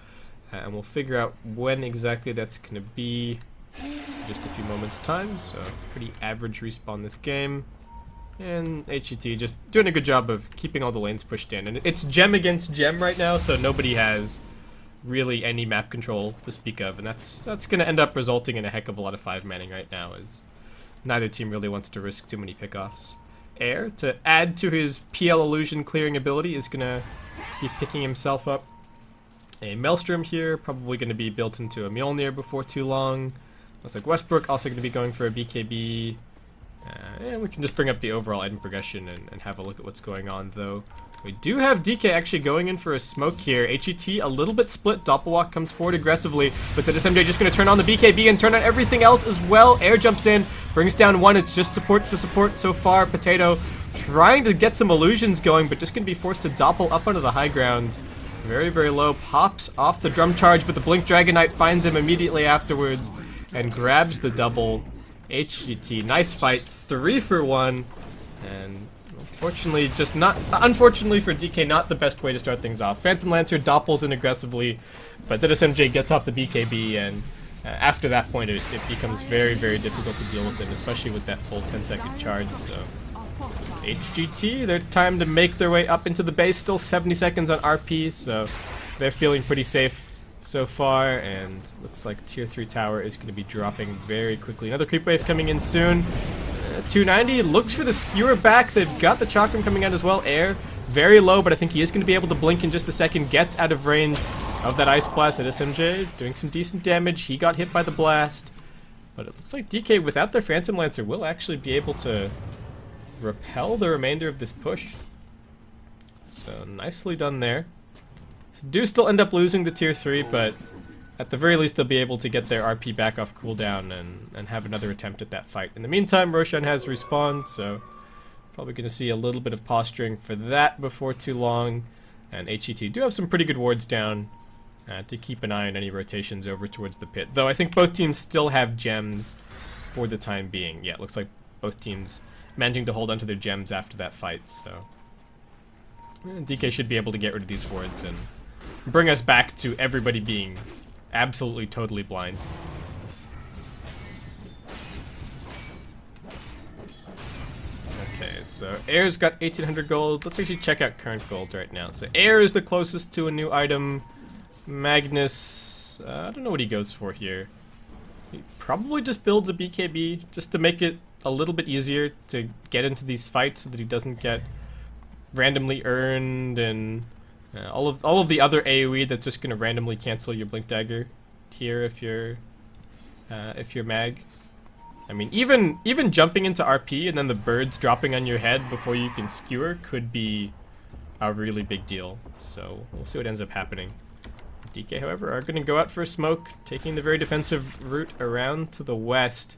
And we'll figure out when exactly that's going to be in just a few moments time. So pretty average respawn this game. And HGT just doing a good job of keeping all the lanes pushed in. And it's gem against gem right now, so nobody has really any map control to speak of. And that's going to end up resulting in a heck of a lot of 5-manning right now, as neither team really wants to risk too many pickoffs. Air, to add to his PL illusion clearing ability, is going to be picking himself up a Maelstrom here, probably going to be built into a Mjolnir before too long. Looks like Westbrook also going to be going for a BKB. And we can just bring up the overall item progression and have a look at what's going on, though. We do have DK actually going in for a smoke here. HGT a little bit split. Doppelwalk comes forward aggressively, but ZSMJ just going to turn on the BKB and turn on everything else as well. Air jumps in, brings down one. It's just support for support so far. Potato trying to get some illusions going, but just going to be forced to doppel up onto the high ground. Very, very low. Pops off the drum charge, but the Blink Dragonite finds him immediately afterwards and grabs the double. HGT, nice fight, 3 for 1, and unfortunately for DK, not the best way to start things off. Phantom Lancer doppels in aggressively, but ZSMJ gets off the BKB, and after that point it becomes very, very difficult to deal with him, especially with that full 10-second charge. So HGT, their time to make their way up into the base, still 70 seconds on RP, so they're feeling pretty safe so far, and looks like tier 3 tower is going to be dropping very quickly. Another creep wave coming in soon. 290 looks for the skewer back. They've got the chakram coming out as well. Air very low, but I think he is going to be able to blink in just a second. Gets out of range of that ice blast at SMJ, doing some decent damage. He got hit by the blast, but it looks like DK without their Phantom Lancer will actually be able to repel the remainder of this push. So nicely done there. Do still end up losing the tier 3, but at the very least they'll be able to get their RP back off cooldown and have another attempt at that fight. In the meantime, Roshan has respawned, so probably going to see a little bit of posturing for that before too long. And HGT do have some pretty good wards down to keep an eye on any rotations over towards the pit. Though I think both teams still have gems for the time being. Yeah, it looks like both teams managing to hold onto their gems after that fight, so DK should be able to get rid of these wards and bring us back to everybody being absolutely totally blind. Okay, so Air's got 1800 gold. Let's actually check out current gold right now. So Air is the closest to a new item. Magnus, I don't know what he goes for here. He probably just builds a BKB just to make it a little bit easier to get into these fights so that he doesn't get randomly earned and all of the other AoE that's just gonna randomly cancel your blink dagger here if you're mag. I mean, even jumping into RP and then the birds dropping on your head before you can skewer could be a really big deal. So we'll see what ends up happening. DK, however, are gonna go out for a smoke, taking the very defensive route around to the west.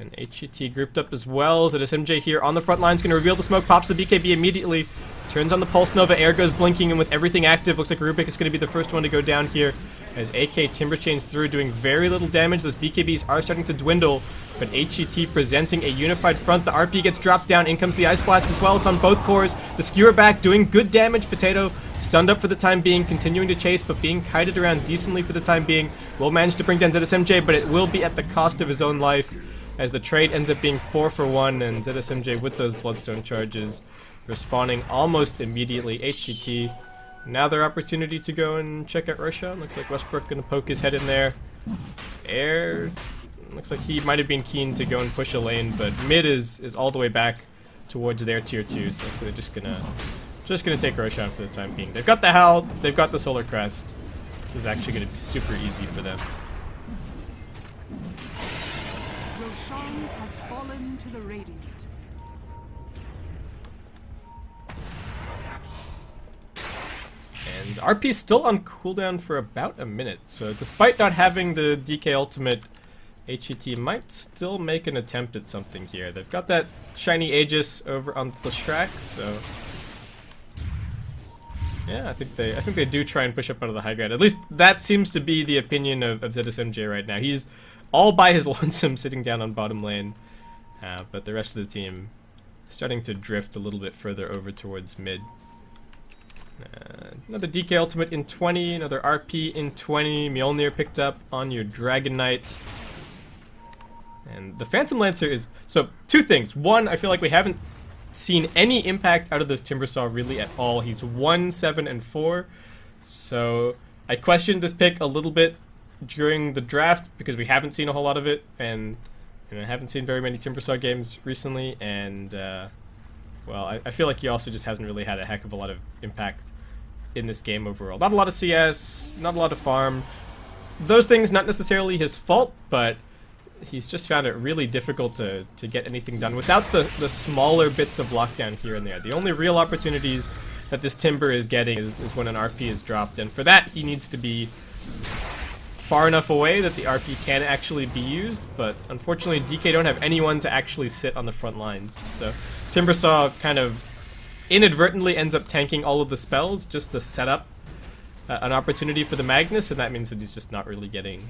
And HGT grouped up as well. ZSMJ here on the front line is going to reveal the smoke, pops the BKB immediately, turns on the Pulse Nova, Air goes blinking, and with everything active, looks like Rubik is going to be the first one to go down here as AK Timber Chains through, doing very little damage. Those BKBs are starting to dwindle, but HGT presenting a unified front. The RP gets dropped down, in comes the Ice Blast as well. It's on both cores. The Skewer back, doing good damage. Potato stunned up for the time being, continuing to chase, but being kited around decently for the time being. Will manage to bring down ZSMJ, but it will be at the cost of his own life, as the trade ends up being 4 for 1, and ZSMJ with those Bloodstone charges respawning almost immediately. HGT, now their opportunity to go and check out Roshan. Looks like Westbrook gonna poke his head in there. Air, looks like he might have been keen to go and push a lane, but mid is all the way back towards their tier 2, so they're just gonna take Roshan for the time being. They've got the Howl, they've got the Solar Crest. This is actually gonna be super easy for them. Roshan has fallen to the Radiant. And RP is still on cooldown for about a minute, so despite not having the DK ultimate, HGT might still make an attempt at something here. They've got that shiny Aegis over on the track, so yeah, I think they do try and push up out of the high ground. At least that seems to be the opinion of ZSMJ right now. He's all by his lonesome sitting down on bottom lane, but the rest of the team starting to drift a little bit further over towards mid. Another DK ultimate in 20, another RP in 20. Mjolnir picked up on your Dragon Knight. And the Phantom Lancer is... So, two things. One, I feel like we haven't seen any impact out of this Timbersaw really at all. He's 1, 7, and 4. So, I questioned this pick a little bit during the draft because we haven't seen a whole lot of it. And I haven't seen very many Timbersaw games recently. And, well, I feel like he also just hasn't really had a heck of a lot of impact in this game overall. Not a lot of CS, not a lot of farm. Those things not necessarily his fault, but he's just found it really difficult to get anything done without the smaller bits of lockdown here and there. The only real opportunities that this Timber is getting is when an RP is dropped, and for that he needs to be far enough away that the RP can actually be used, but unfortunately DK don't have anyone to actually sit on the front lines. So Timbersaw kind of inadvertently ends up tanking all of the spells just to set up an opportunity for the Magnus, and that means that he's just not really getting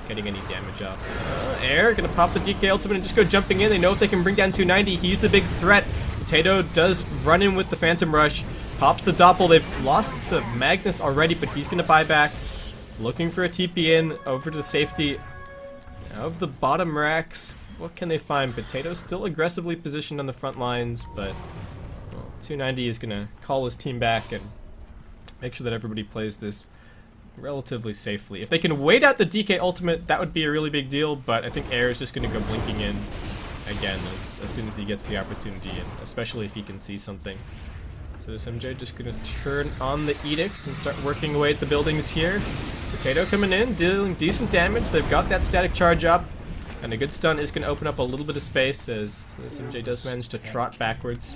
any damage off. Air gonna pop the DK ultimate and just go jumping in. They know if they can bring down 290, he's the big threat. Potato does run in with the Phantom Rush, pops the Doppel. They've lost the Magnus already, but he's gonna buy back. Looking for a TP in over to the safety of the bottom racks. What can they find? Potato still aggressively positioned on the front lines, but well, 290 is gonna call his team back and make sure that everybody plays this relatively safely. If they can wait out the DK ultimate, that would be a really big deal, but I think Air is just gonna go blinking in again as soon as he gets the opportunity, and especially if he can see something. So this MJ just gonna turn on the Edict and start working away at the buildings here. Potato coming in, dealing decent damage. They've got that static charge up, and a good stun is gonna open up a little bit of space as this MJ does manage to trot backwards.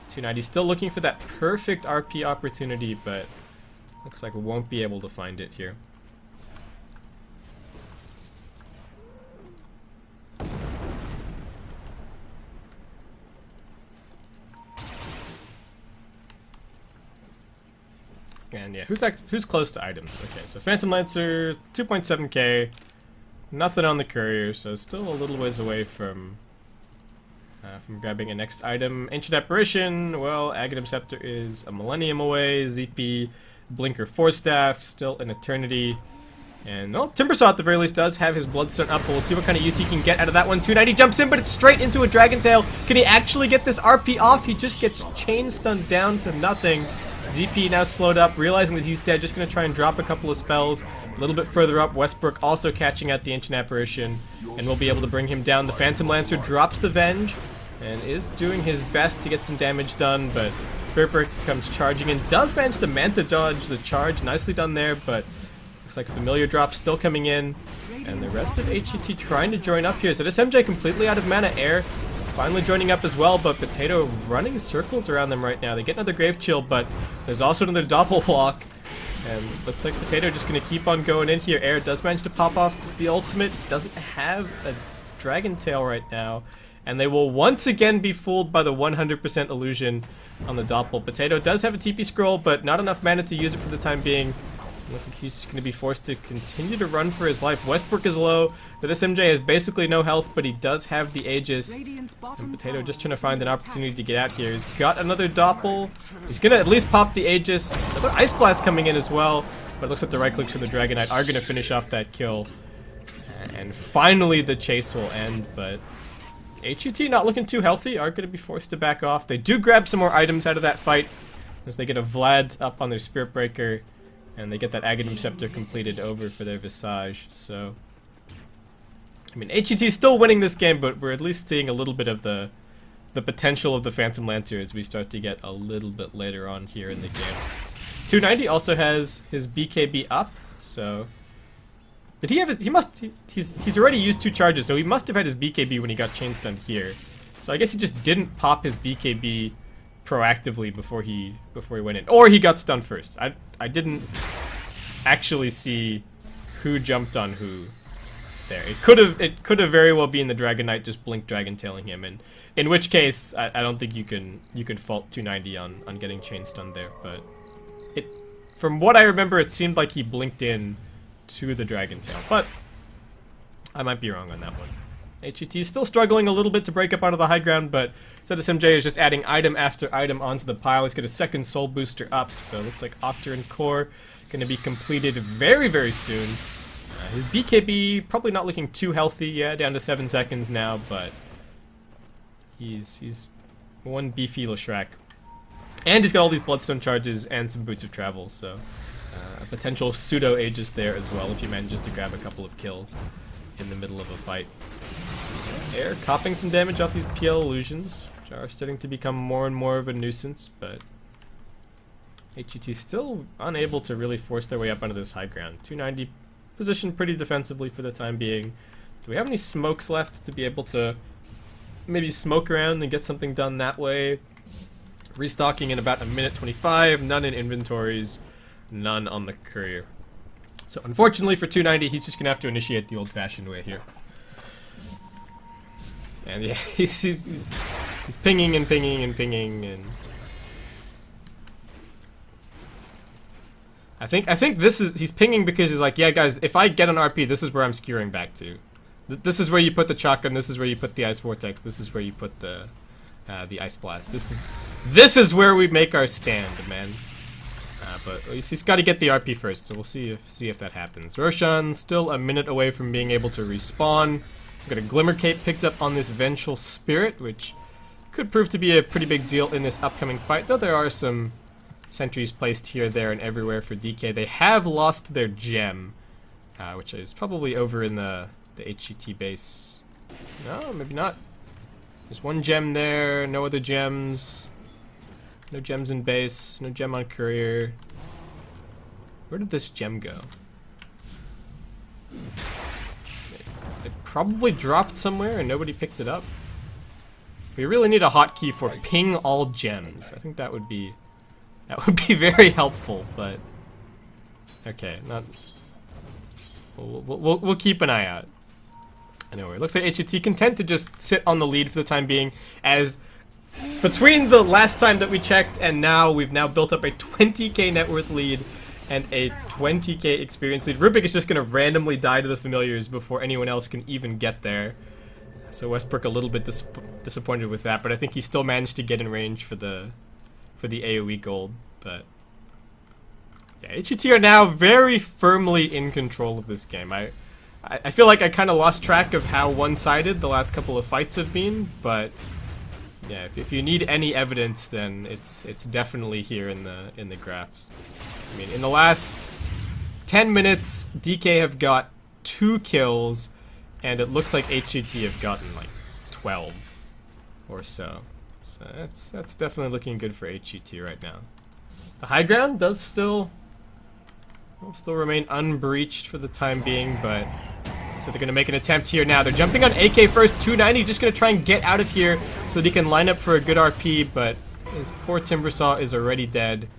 290 still looking for that perfect RP opportunity, but looks like we won't be able to find it here. And yeah, who's close to items? Okay, so Phantom Lancer, 2.7k, nothing on the courier, so still a little ways away from grabbing a next item. Ancient Apparition, well, Aghanim Scepter is a millennium away. ZP, Blinker Force Staff, still an eternity. And, well, Timbersaw at the very least does have his Bloodstone up, but we'll see what kind of use he can get out of that one. 290 jumps in, but it's straight into a Dragon Tail. Can he actually get this RP off? He just gets chain stunned down to nothing. ZP now slowed up, realizing that he's dead, just going to try and drop a couple of spells. A little bit further up, Westbrook also catching at the Ancient Apparition, and we'll be able to bring him down. The Phantom Lancer drops the Venge, and is doing his best to get some damage done, but Spirit Breaker comes charging in. Does manage to Manta dodge the charge, nicely done there, but looks like Familiar Drop still coming in, and the rest of HGT trying to join up here. So this MJ completely out of mana. Air finally joining up as well, but Potato running circles around them right now. They get another Grave Chill, but there's also another Doppel block, and looks like Potato just going to keep on going in here. Air does manage to pop off the ultimate, doesn't have a Dragon Tail right now, and they will once again be fooled by the 100% illusion on the Doppel. Potato does have a TP scroll, but not enough mana to use it for the time being. Looks like he's just going to be forced to continue to run for his life. Westbrook is low. The SMJ has basically no health, but he does have the Aegis. And Potato just trying to find an opportunity to get out here. He's got another Doppel. He's going to at least pop the Aegis. Another Ice Blast coming in as well. But it looks like the right clicks from the Dragon Knight are going to finish off that kill. And finally the chase will end, but HGT not looking too healthy, are going to be forced to back off. They do grab some more items out of that fight as they get a Vlad up on their Spirit Breaker. And they get that Aghanim Scepter completed over for their Visage, so... I mean, HGT is still winning this game, but we're at least seeing a little bit of the potential of the Phantom Lancer as we start to get a little bit later on here in the game. 290 also has his BKB up, so... Did he have it? He's already used 2 charges, so he must have had his BKB when he got chain stunned here. So I guess he just didn't pop his BKB proactively before he went in, or he got stunned first. I didn't actually see who jumped on who there. It could have very well been the Dragon Knight just blink Dragon Tailing him, and in which case I don't think you can fault 290 on getting chain stunned there. But from what I remember, it seemed like he blinked in to the Dragon Tail, but I might be wrong on that one. HGT is still struggling a little bit to break up onto the high ground, but ZSMJ is just adding item after item onto the pile. He's got a second soul booster up, so it looks like Octar and Core going to be completed very, very soon. His BKB probably not looking too healthy, yeah, down to 7 seconds now, but he's one beefy Leshrac. And he's got all these Bloodstone charges and some Boots of Travel, so a potential pseudo Aegis there as well if he manages to grab a couple of kills in the middle of a fight. Air copping some damage off these PL illusions, which are starting to become more and more of a nuisance, but HGT still unable to really force their way up onto this high ground. 290 positioned pretty defensively for the time being. Do we have any smokes left to be able to maybe smoke around and get something done that way? Restocking in about a minute 25, none in inventories, none on the courier. So unfortunately for 290, he's just gonna have to initiate the old-fashioned way here. And yeah, he's pinging and pinging and pinging, and I think this is, he's pinging because he's like, yeah guys, if I get an RP, this is where I'm skewering back to. This is where you put the shotgun, this is where you put the Ice Vortex, this is where you put the Ice Blast. This is where we make our stand, man. But at least he's got to get the RP first, so we'll see if that happens. Roshan still a minute away from being able to respawn. Got a Glimmer Cape picked up on this Vengeful Spirit, which could prove to be a pretty big deal in this upcoming fight, though there are some sentries placed here, there, and everywhere for DK. They have lost their gem, which is probably over in the HGT base. No, maybe not. There's one gem there, no other gems. No gems in base, no gem on courier. Where did this gem go? It probably dropped somewhere and nobody picked it up. We really need a hotkey for ping all gems. I think that would be very helpful, but okay, not. We'll keep an eye out. Anyway, it looks like HGT content to just sit on the lead for the time being, as between the last time that we checked and now, we've now built up a 20k net worth lead and a 20k experience lead. Rubik is just going to randomly die to the familiars before anyone else can even get there. So Westbrook a little bit disappointed with that, but I think he still managed to get in range for the AoE gold. But yeah, HGT are now very firmly in control of this game. I feel like I kind of lost track of how one-sided the last couple of fights have been, but yeah, if you need any evidence, then it's definitely here in the graphs. I mean, in the last 10 minutes, DK have got 2 kills, and it looks like HGT have gotten like 12 or so. So that's definitely looking good for HGT right now. The high ground does still remain unbreached for the time being, but so they're going to make an attempt here now. They're jumping on AK first. 290 just going to try and get out of here so that he can line up for a good RP, but his poor Timbersaw is already dead.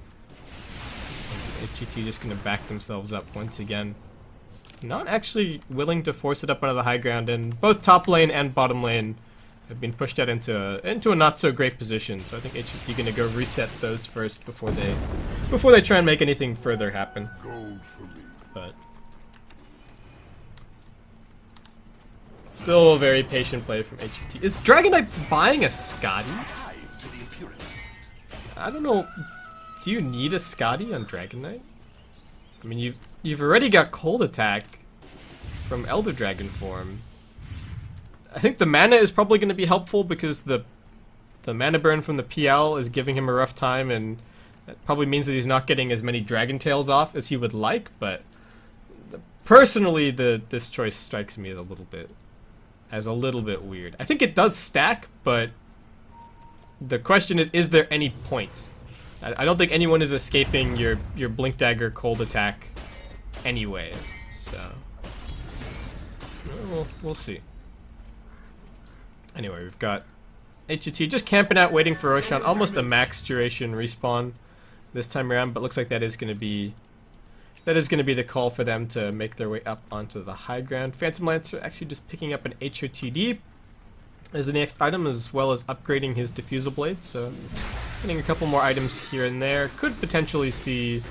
HGT just going to back themselves up once again. Not actually willing to force it up onto the high ground, and both top lane and bottom lane have been pushed out into a not so great position. So I think HGT going to go reset those first before they try and make anything further happen. But still a very patient play from HGT. Is Dragon Knight buying a Scotty? I don't know. Do you need a Scotty on Dragon Knight? I mean, you've already got Cold Attack from Elder Dragon form. I think the mana is probably going to be helpful because the mana burn from the PL is giving him a rough time, and that probably means that he's not getting as many Dragon Tails off as he would like, but personally this choice strikes me as a little bit weird. I think it does stack, but the question is there any point? I don't think anyone is escaping your Blink Dagger Cold Attack anyway, so we'll see. Anyway, we've got HGT just camping out, waiting for Roshan. Almost a max duration respawn this time around, but looks like that is going to be the call for them to make their way up onto the high ground. Phantom Lancer actually just picking up an HOTD as the next item, as well as upgrading his Diffusal Blade, so getting a couple more items here and there. Could potentially see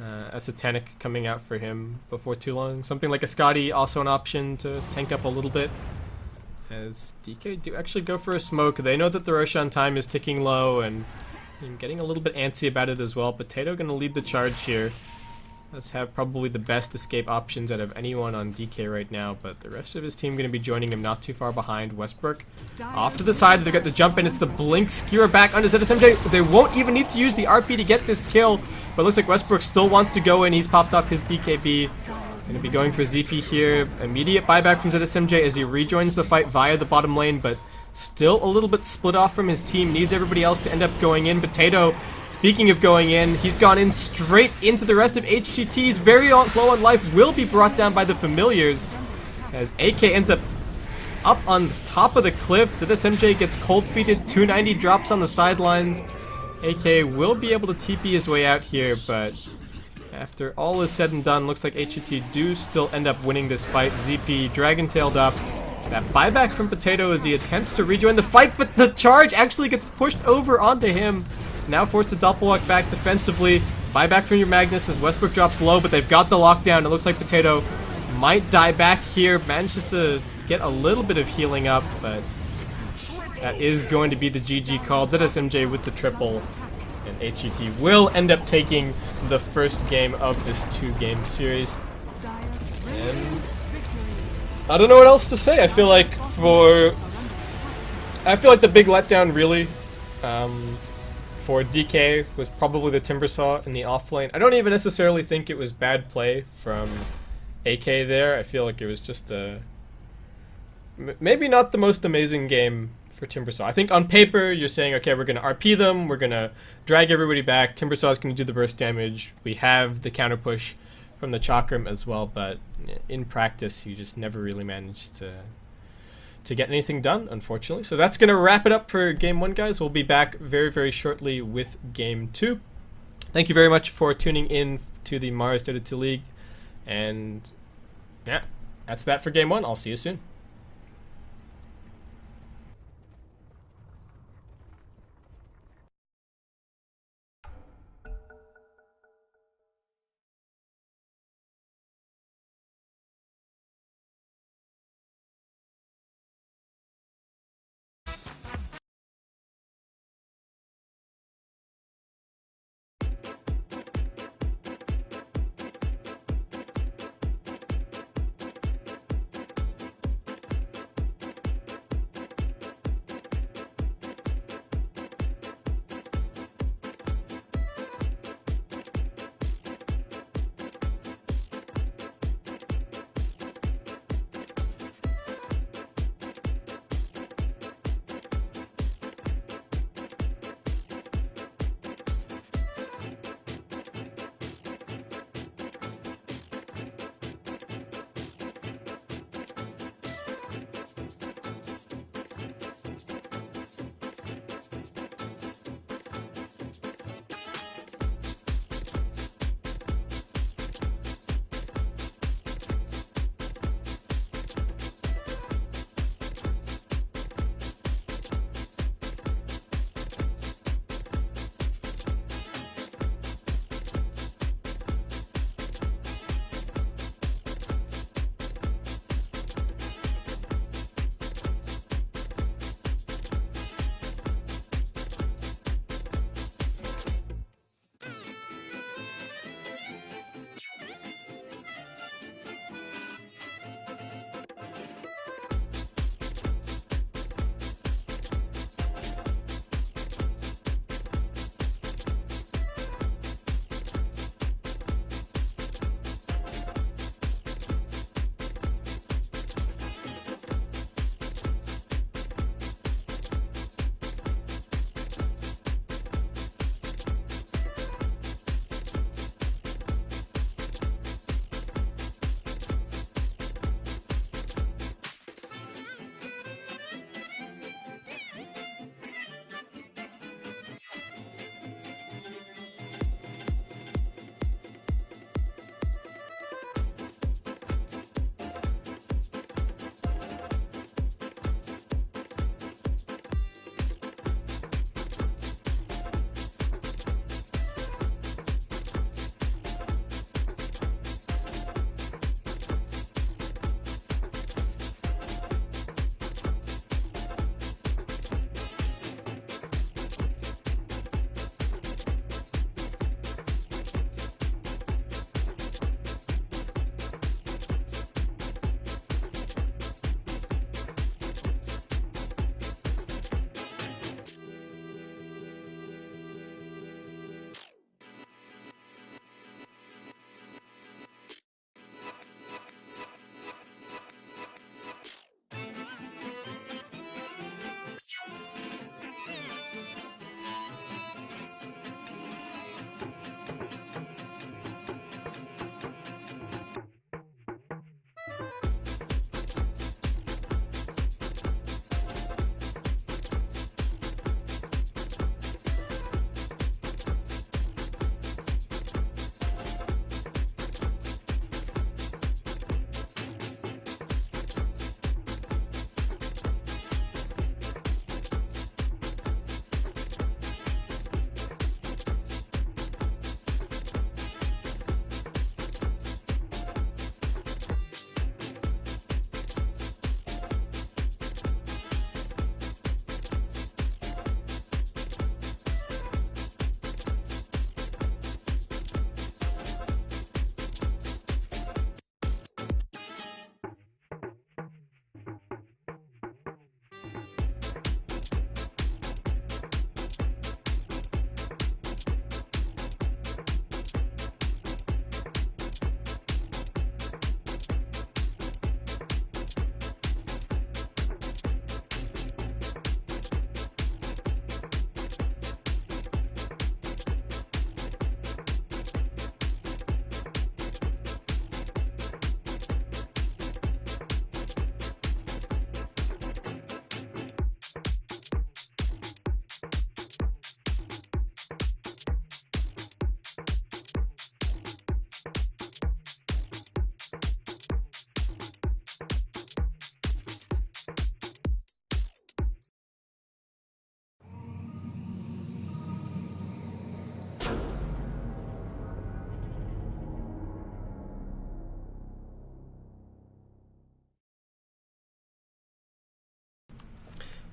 a Satanic coming out for him before too long. Something like a Scotty, also an option to tank up a little bit. as DK do actually go for a smoke. They know that the Roshan time is ticking low and getting a little bit antsy about it as well. Potato gonna lead the charge here. Does have probably the best escape options out of anyone on DK right now, but the rest of his team going to be joining him not too far behind. Westbrook off to the side. They got the jump in. It's the blink skewer back onto ZSMJ. They won't even need to use the RP to get this kill, but it looks like Westbrook still wants to go in. He's popped off his BKB. Going to be going for ZP here. Immediate buyback from ZSMJ as he rejoins the fight via the bottom lane, but still a little bit split off from his team. Needs everybody else to end up going in. Potato, speaking of going in, he's gone in straight into the rest of HGT's. Very low on life, will be brought down by the familiars as AK ends up on top of the cliff. ZSMJ gets cold feeted. 290 drops on the sidelines. AK will be able to TP his way out here, but after all is said and done, looks like HGT do still end up winning this fight. ZP dragon-tailed up. That buyback from Potato as he attempts to rejoin the fight, but the charge actually gets pushed over onto him. Now forced to doppel walk back defensively. Buyback from your Magnus as Westbrook drops low, but they've got the lockdown. It looks like Potato might die back here. Manages to get a little bit of healing up, but that is going to be the GG call. ZSMJ with the triple, and HGT will end up taking the first game of this 2-game series. And I don't know what else to say. I feel like the big letdown really for DK was probably the Timbersaw in the offlane. I don't even necessarily think it was bad play from AK there. I feel like it was just maybe not the most amazing game for Timbersaw. I think on paper you're saying, okay, we're going to RP them, we're going to drag everybody back, Timbersaw is going to do the burst damage, we have the counter push from the Chakram as well, but in practice you just never really managed to get anything done, unfortunately. So that's going to wrap it up for Game 1, guys. We'll be back very, very shortly with Game 2. Thank you very much for tuning in to the Mars Dota 2 League, and yeah, that's that for Game 1. I'll see you soon.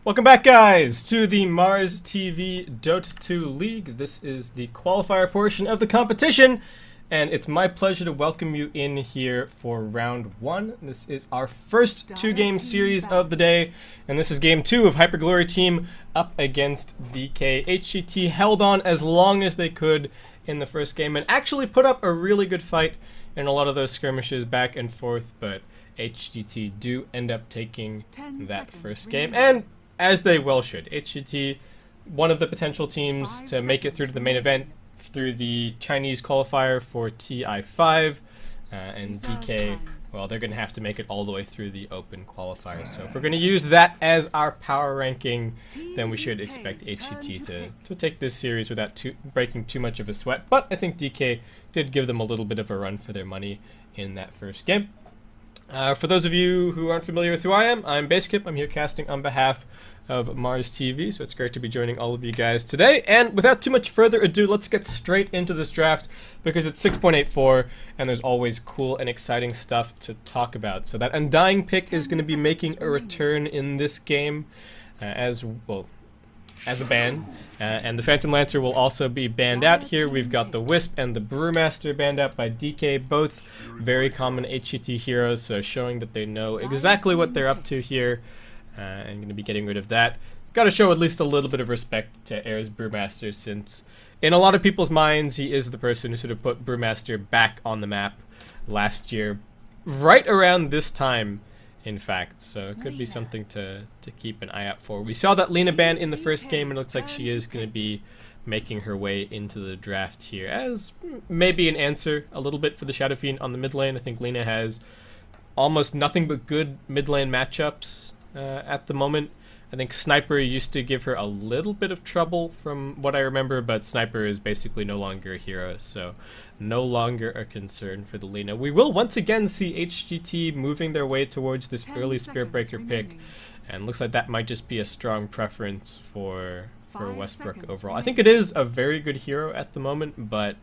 Welcome back, guys, to the MarsTV DoTA 2 League. This is the qualifier portion of the competition, and it's my pleasure to welcome you in here for round 1. This is our first two-game series of the day, and this is game 2 of Hyperglory Team up against DK. HGT held on as long as they could in the first game and actually put up a really good fight in a lot of those skirmishes back and forth, but HGT do end up taking that first game, and as they well should. HGT, one of the potential teams to make it through to the main event through the Chinese qualifier for TI5, and DK, well, they're going to have to make it all the way through the open qualifier. So if we're going to use that as our power ranking, then we should expect HGT to take this series without breaking too much of a sweat. But I think DK did give them a little bit of a run for their money in that first game. For those of you who aren't familiar with who I am, I'm Basekip. I'm here casting on behalf of MarsTV, so it's great to be joining all of you guys today. And without too much further ado, let's get straight into this draft because it's 6.84 and there's always cool and exciting stuff to talk about. So that Undying pick is going to be making a return in this game as a ban, and the Phantom Lancer will also be banned out here. We've got the Wisp and the Brewmaster banned out by DK, both very common HGT heroes, so showing that they know exactly what they're up to here, and going to be getting rid of that. Got to show at least a little bit of respect to Air's Brewmaster, since in a lot of people's minds he is the person who sort of put Brewmaster back on the map last year, right around this time, in fact, so it could be something to keep an eye out for. We saw that Lena ban in the first game, and it looks like she is going to be making her way into the draft here as maybe an answer a little bit for the Shadow Fiend on the mid lane. I think Lena has almost nothing but good mid lane matchups at the moment. I think Sniper used to give her a little bit of trouble from what I remember, but Sniper is basically no longer a hero, so no longer a concern for the Lena. We will once again see HGT moving their way towards this early Spirit Breaker pick, and looks like that might just be a strong preference for Westbrook overall. I think it is a very good hero at the moment, but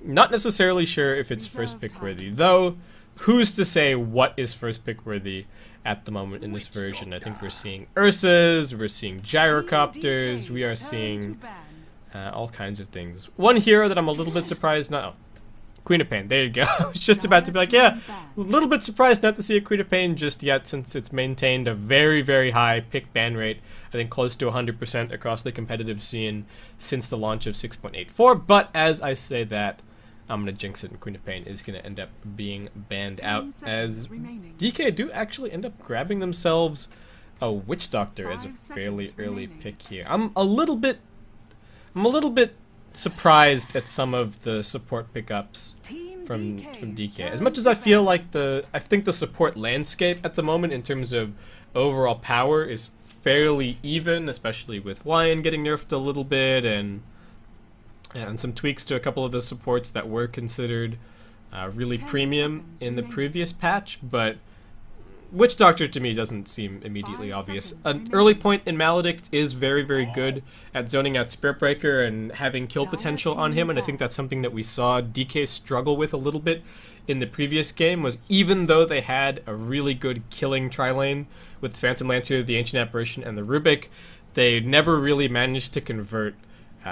not necessarily sure if it's first pick worthy, though who's to say what is first pick worthy at the moment in this version. I think we're seeing Ursas, we're seeing Gyrocopters, we are seeing all kinds of things. One hero that I'm a little bit surprised not... Oh, Queen of Pain, there you go. I was just about to be like, yeah, a little bit surprised not to see a Queen of Pain just yet, since it's maintained a very, very high pick ban rate. I think close to 100% across the competitive scene since the launch of 6.84. But as I say that, I'm going to jinx it, and Queen of Pain is going to end up being banned out, as DK do actually end up grabbing themselves a Witch Doctor as a fairly early pick here. I'm a little bit surprised at some of the support pickups from DK. As much as I feel like I think the support landscape at the moment in terms of overall power is fairly even, especially with Lion getting nerfed a little bit, and some tweaks to a couple of the supports that were considered really premium in the previous patch, but Witch Doctor to me doesn't seem immediately obvious. An early point in Maledict is very, very good at zoning out Spirit Breaker and having kill potential on him, and I think that's something that we saw DK struggle with a little bit in the previous game, was even though they had a really good killing tri-lane with the Phantom Lancer, the Ancient Apparition, and the Rubik, they never really managed to convert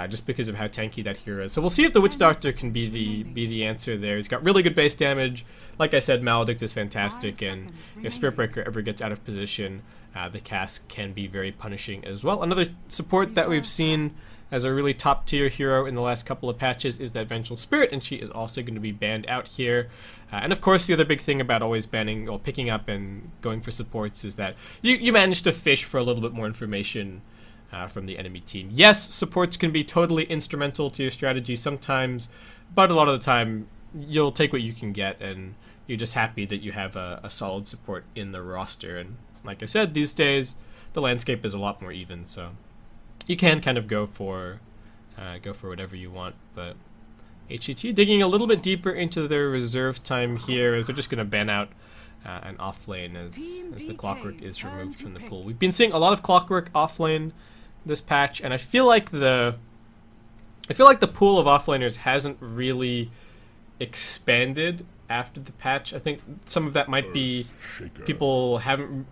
just because of how tanky that hero is. So we'll see if the Witch Doctor can be the answer there. He's got really good base damage. Like I said, Maledict is fantastic, and if Spirit Breaker ever gets out of position, the cast can be very punishing as well. Another support that we've seen as a really top tier hero in the last couple of patches is that Vengeful Spirit, and she is also going to be banned out here. And of course, the other big thing about always banning or picking up and going for supports is that you manage to fish for a little bit more information from the enemy team. Yes, supports can be totally instrumental to your strategy sometimes, but a lot of the time you'll take what you can get, and you're just happy that you have a solid support in the roster. And like I said, these days the landscape is a lot more even, so you can kind of go for whatever you want. But HGT digging a little bit deeper into their reserve time here, as they're just going to ban out an offlane as the Clockwork is removed from the pool. We've been seeing a lot of Clockwork offlane this patch, and I feel like the pool of offlaners hasn't really expanded after the patch. I think some of that might be people haven't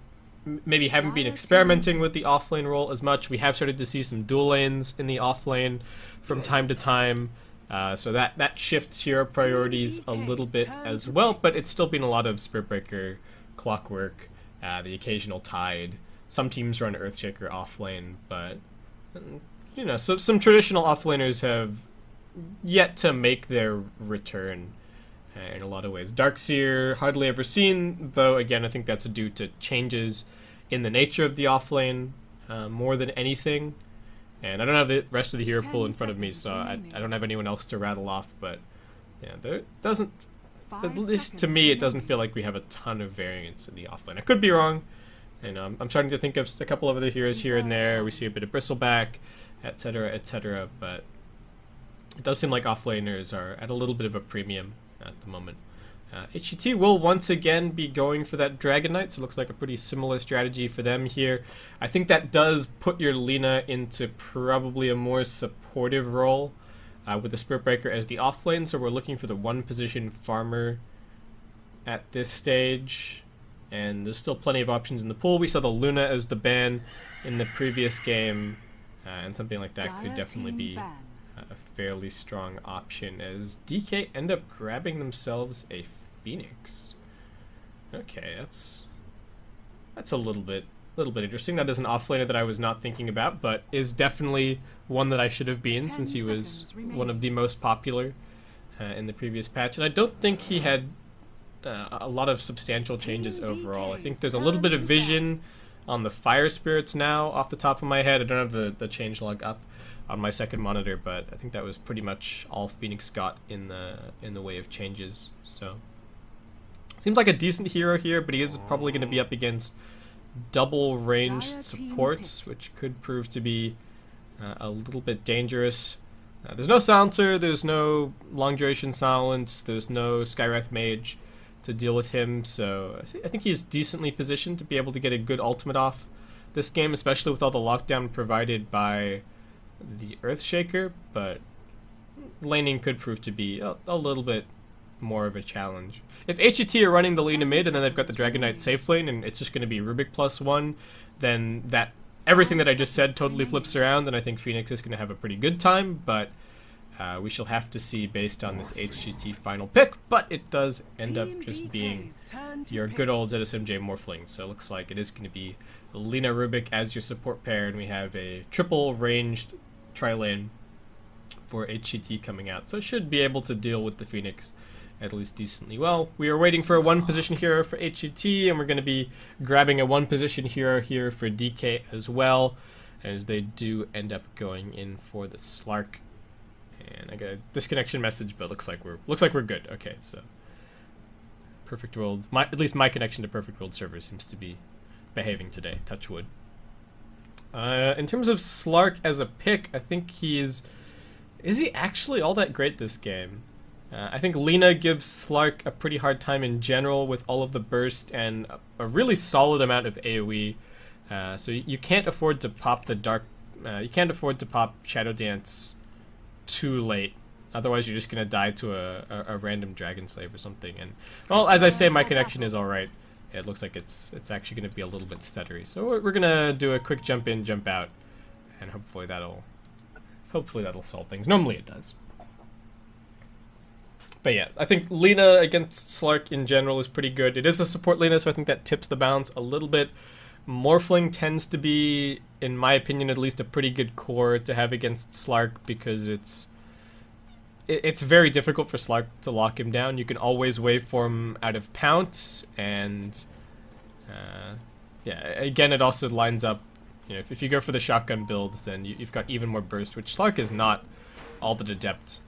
maybe haven't been experimenting with the offlane role as much. We have started to see some dual lanes in the offlane from time to time. So that shifts hero priorities a little bit as well, but it's still been a lot of Spirit Breaker, Clockwork, the occasional Tide. Some teams run Earthshaker offlane, but you know, so some traditional offlaners have yet to make their return in a lot of ways. Darkseer, hardly ever seen, though again I think that's due to changes in the nature of the offlane more than anything. And I don't have the rest of the hero pool in front of me, so I don't have anyone else to rattle off, but yeah, there doesn't, at least to me, it doesn't feel like we have a ton of variance in the offlane. I could be wrong, and I'm starting to think of a couple of other heroes here and there. We see a bit of Bristleback, etc., but it does seem like offlaners are at a little bit of a premium at the moment. HGT will once again be going for that Dragon Knight, so it looks like a pretty similar strategy for them here. I think that does put your Lina into probably a more supportive role with the Spirit Breaker as the offlane, so we're looking for the one position farmer at this stage, and there's still plenty of options in the pool. We saw the Luna as the ban in the previous game, and something like that could definitely be a fairly strong option, as DK end up grabbing themselves a Phoenix. Okay, that's a little bit interesting. That is an offlaner that I was not thinking about, but is definitely one that I should have been, since he was one of the most popular in the previous patch, and I don't think he had a lot of substantial changes overall. I think there's a little bit of vision on the fire spirits now off the top of my head. I don't have the changelog up on my second monitor, but I think that was pretty much all Phoenix got in the way of changes. So seems like a decent hero here, but he is probably going to be up against double ranged supports, which could prove to be a little bit dangerous. There's no silencer, there's no long duration silence, there's no Skywrath Mage to deal with him, so I think he's decently positioned to be able to get a good ultimate off this game, especially with all the lockdown provided by the Earthshaker, but laning could prove to be a little bit more of a challenge. If HGT are running the Lina mid and then they've got the Dragon Knight safe lane and it's just going to be Rubik +1, then that everything that I just said totally flips around, and I think Phoenix is going to have a pretty good time, but we shall have to see based on this HGT final pick, but it does end up just being your good old ZSMJ Morphling, so it looks like it is going to be Lina Rubik as your support pair, and we have a triple ranged tri-lane for HGT coming out, so it should be able to deal with the Phoenix at least decently well. We are waiting for a one position hero for HGT, and we're going to be grabbing a one position hero here for DK as well, as they do end up going in for the Slark. And I got a disconnection message, but looks like we're good. Okay, so Perfect World, at least my connection to Perfect World server seems to be behaving today. Touch wood. In terms of Slark as a pick, I think is he actually all that great this game? I think Lina gives Slark a pretty hard time in general with all of the burst and a really solid amount of AoE. So you can't afford to pop the you can't afford to pop Shadow Dance too late, otherwise you're just gonna die to a random Dragon Slave or something. And well, as I say, my connection is alright. It looks like it's actually gonna be a little bit stuttery, so we're gonna do a quick jump in, jump out, and hopefully that'll solve things. Normally it does. But yeah, I think Lina against Slark in general is pretty good. It is a support Lina, so I think that tips the balance a little bit. Morphling tends to be, in my opinion at least, a pretty good core to have against Slark, because it's very difficult for Slark to lock him down. You can always waveform out of Pounce, and yeah, again, it also lines up, you know, if you go for the shotgun build, then you've got even more burst, which Slark is not all that adept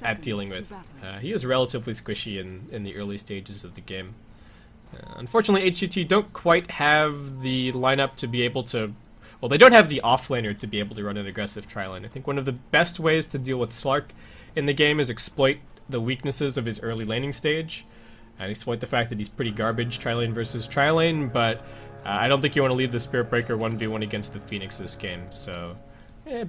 at dealing with. He is relatively squishy in the early stages of the game. Unfortunately, HGT don't quite have the lineup to be able to... Well, they don't have the offlaner to be able to run an aggressive tri-lane. I think one of the best ways to deal with Slark in the game is exploit the weaknesses of his early laning stage, and exploit the fact that he's pretty garbage tri-lane versus tri-lane, but I don't think you want to leave the Spirit Breaker 1v1 against the Phoenix this game, so...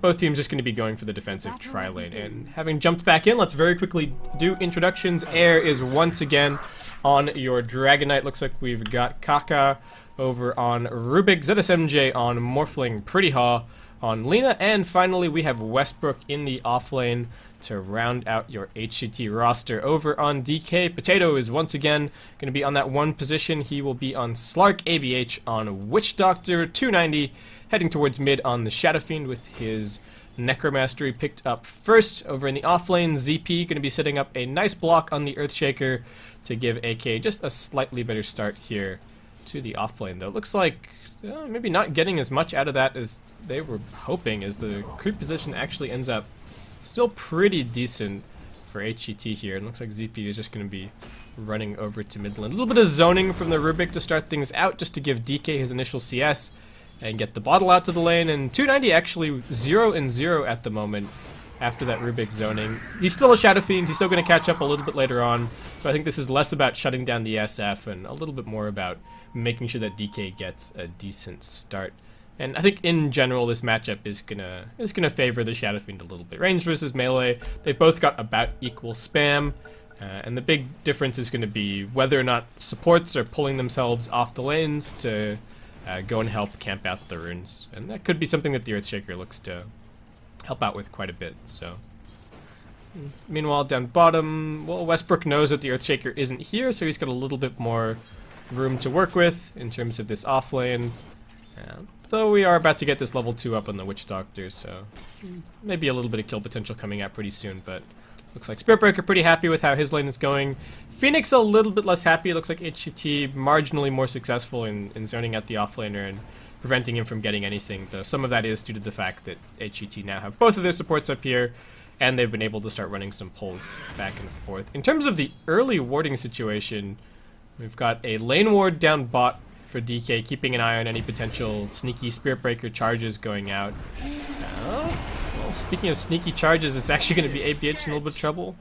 both teams just going to be going for the defensive tri-lane. And having jumped back in, let's very quickly do introductions. Air is once again on your Dragon Knight. Looks like we've got Kaka over on Rubik, ZSMJ on Morphling, Pretty Haw on Lena, and finally we have Westbrook in the offlane to round out your HGT roster. Over on DK, Potato is once again going to be on that one position. He will be on Slark, ABH on Witch Doctor, 290, heading towards mid on the Shadow Fiend with his Necromastery picked up first. Over in the offlane, ZP going to be setting up a nice block on the Earthshaker to give AK just a slightly better start here to the offlane, though. Looks like maybe not getting as much out of that as they were hoping, as the creep position actually ends up still pretty decent for HGT here. And looks like ZP is just going to be running over to mid lane. A little bit of zoning from the Rubik to start things out, just to give DK his initial CS and get the bottle out to the lane. And 290 actually 0-0 at the moment after that Rubik zoning. He's still a Shadow Fiend. He's still going to catch up a little bit later on. So I think this is less about shutting down the SF and a little bit more about making sure that DK gets a decent start. And I think in general this matchup is gonna favor the Shadow Fiend a little bit. Range versus melee, they've both got about equal spam, and the big difference is going to be whether or not supports are pulling themselves off the lanes to go and help camp out the runes. And that could be something that the Earthshaker looks to help out with quite a bit. So, meanwhile down bottom, well, Westbrook knows that the Earthshaker isn't here, so he's got a little bit more room to work with in terms of this offlane. Though we are about to get this level 2 up on the Witch Doctor, so maybe a little bit of kill potential coming out pretty soon, but looks like Spiritbreaker pretty happy with how his lane is going. Phoenix a little bit less happy. It looks like HGT marginally more successful in zoning out the offlaner and preventing him from getting anything, though some of that is due to the fact that HGT now have both of their supports up here, and they've been able to start running some pulls back and forth. In terms of the early warding situation, we've got a lane ward down bot for DK, keeping an eye on any potential sneaky Spirit Breaker charges going out. Well, speaking of sneaky charges, it's actually going to be ABH in a little bit of trouble.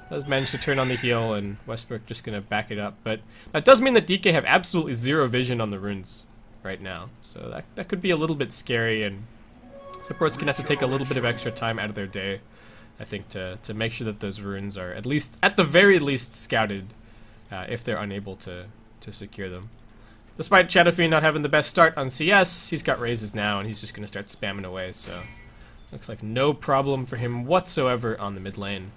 Does manage to turn on the heal, and Westbrook just going to back it up. But that does mean that DK have absolutely zero vision on the runes right now. So that could be a little bit scary, and supports can have to take a little bit of extra time out of their day, I think, to make sure that those runes are at the very least scouted, if they're unable to secure them. Despite Shadow Fiend not having the best start on CS, he's got raises now, and he's just going to start spamming away, so looks like no problem for him whatsoever on the mid lane.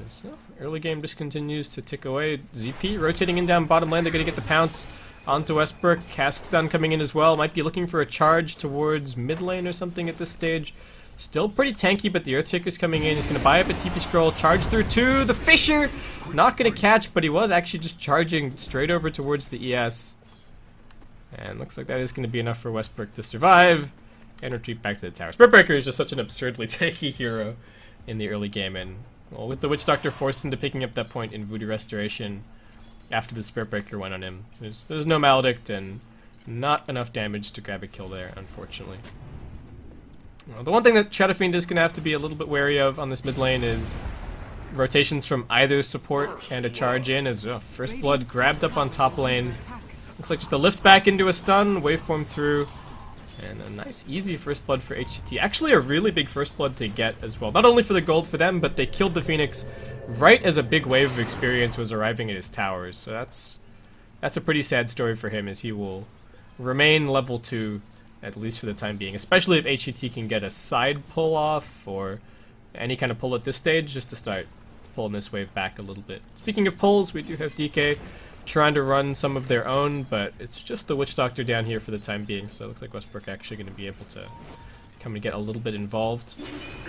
As early game just continues to tick away. ZP rotating in down bottom lane. They're going to get the pounce onto Westbrook. Cask's done coming in as well. Might be looking for a charge towards mid lane or something at this stage. Still pretty tanky, but the Earthshaker's coming in. He's going to buy up a TP scroll, charge through to the Fisher. Not going to catch, but he was actually just charging straight over towards the ES. And looks like that is going to be enough for Westbrook to survive and retreat back to the tower. Spiritbreaker is just such an absurdly tanky hero in the early game, and well, with the Witch Doctor forced into picking up that point in Voodoo Restoration after the Spiritbreaker went on him, there's no Maledict and not enough damage to grab a kill there, unfortunately. Well, the one thing that Shadow Fiend is going to have to be a little bit wary of on this mid lane is rotations from either support and a charge in, as First Blood grabbed up on top lane. Looks like just a lift back into a stun, waveform through, and a nice easy First Blood for HGT. Actually a really big First Blood to get as well. Not only for the gold for them, but they killed the Phoenix right as a big wave of experience was arriving at his towers. So that's a pretty sad story for him, as he will remain level 2 at least for the time being, especially if HGT can get a side pull off or any kind of pull at this stage, just to start pulling this wave back a little bit. Speaking of pulls, we do have DK trying to run some of their own, but it's just the Witch Doctor down here for the time being, so it looks like Westbrook actually going to be able to come and get a little bit involved.